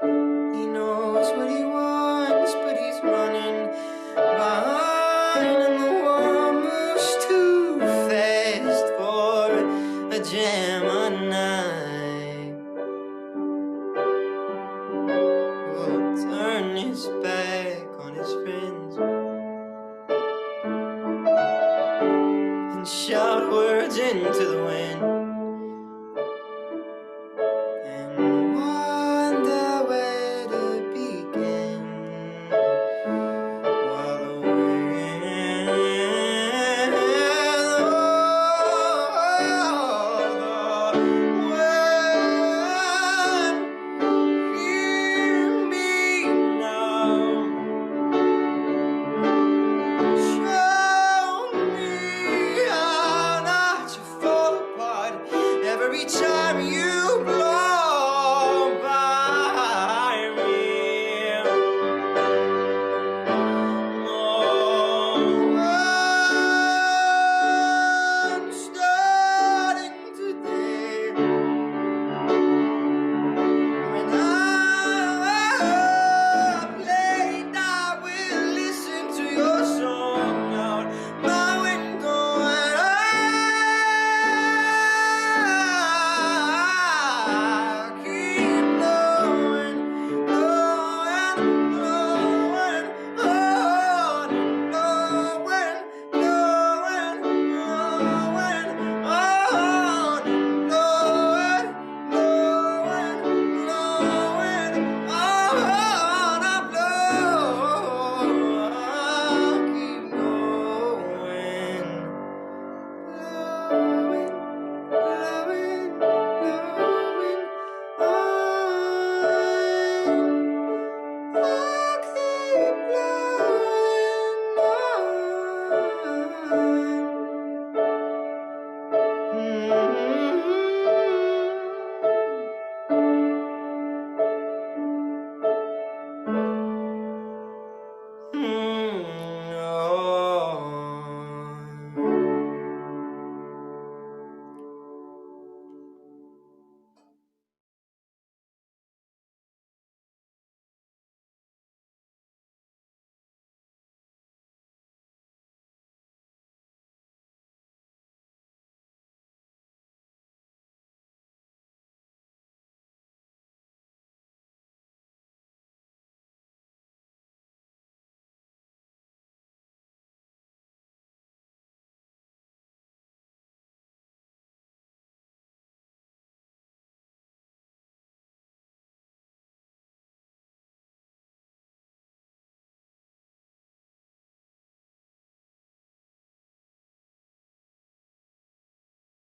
He knows what he wants, but he's running behind, and the world moves too fast for a Gemini. Will turn his back on his friends and shout words into the wind.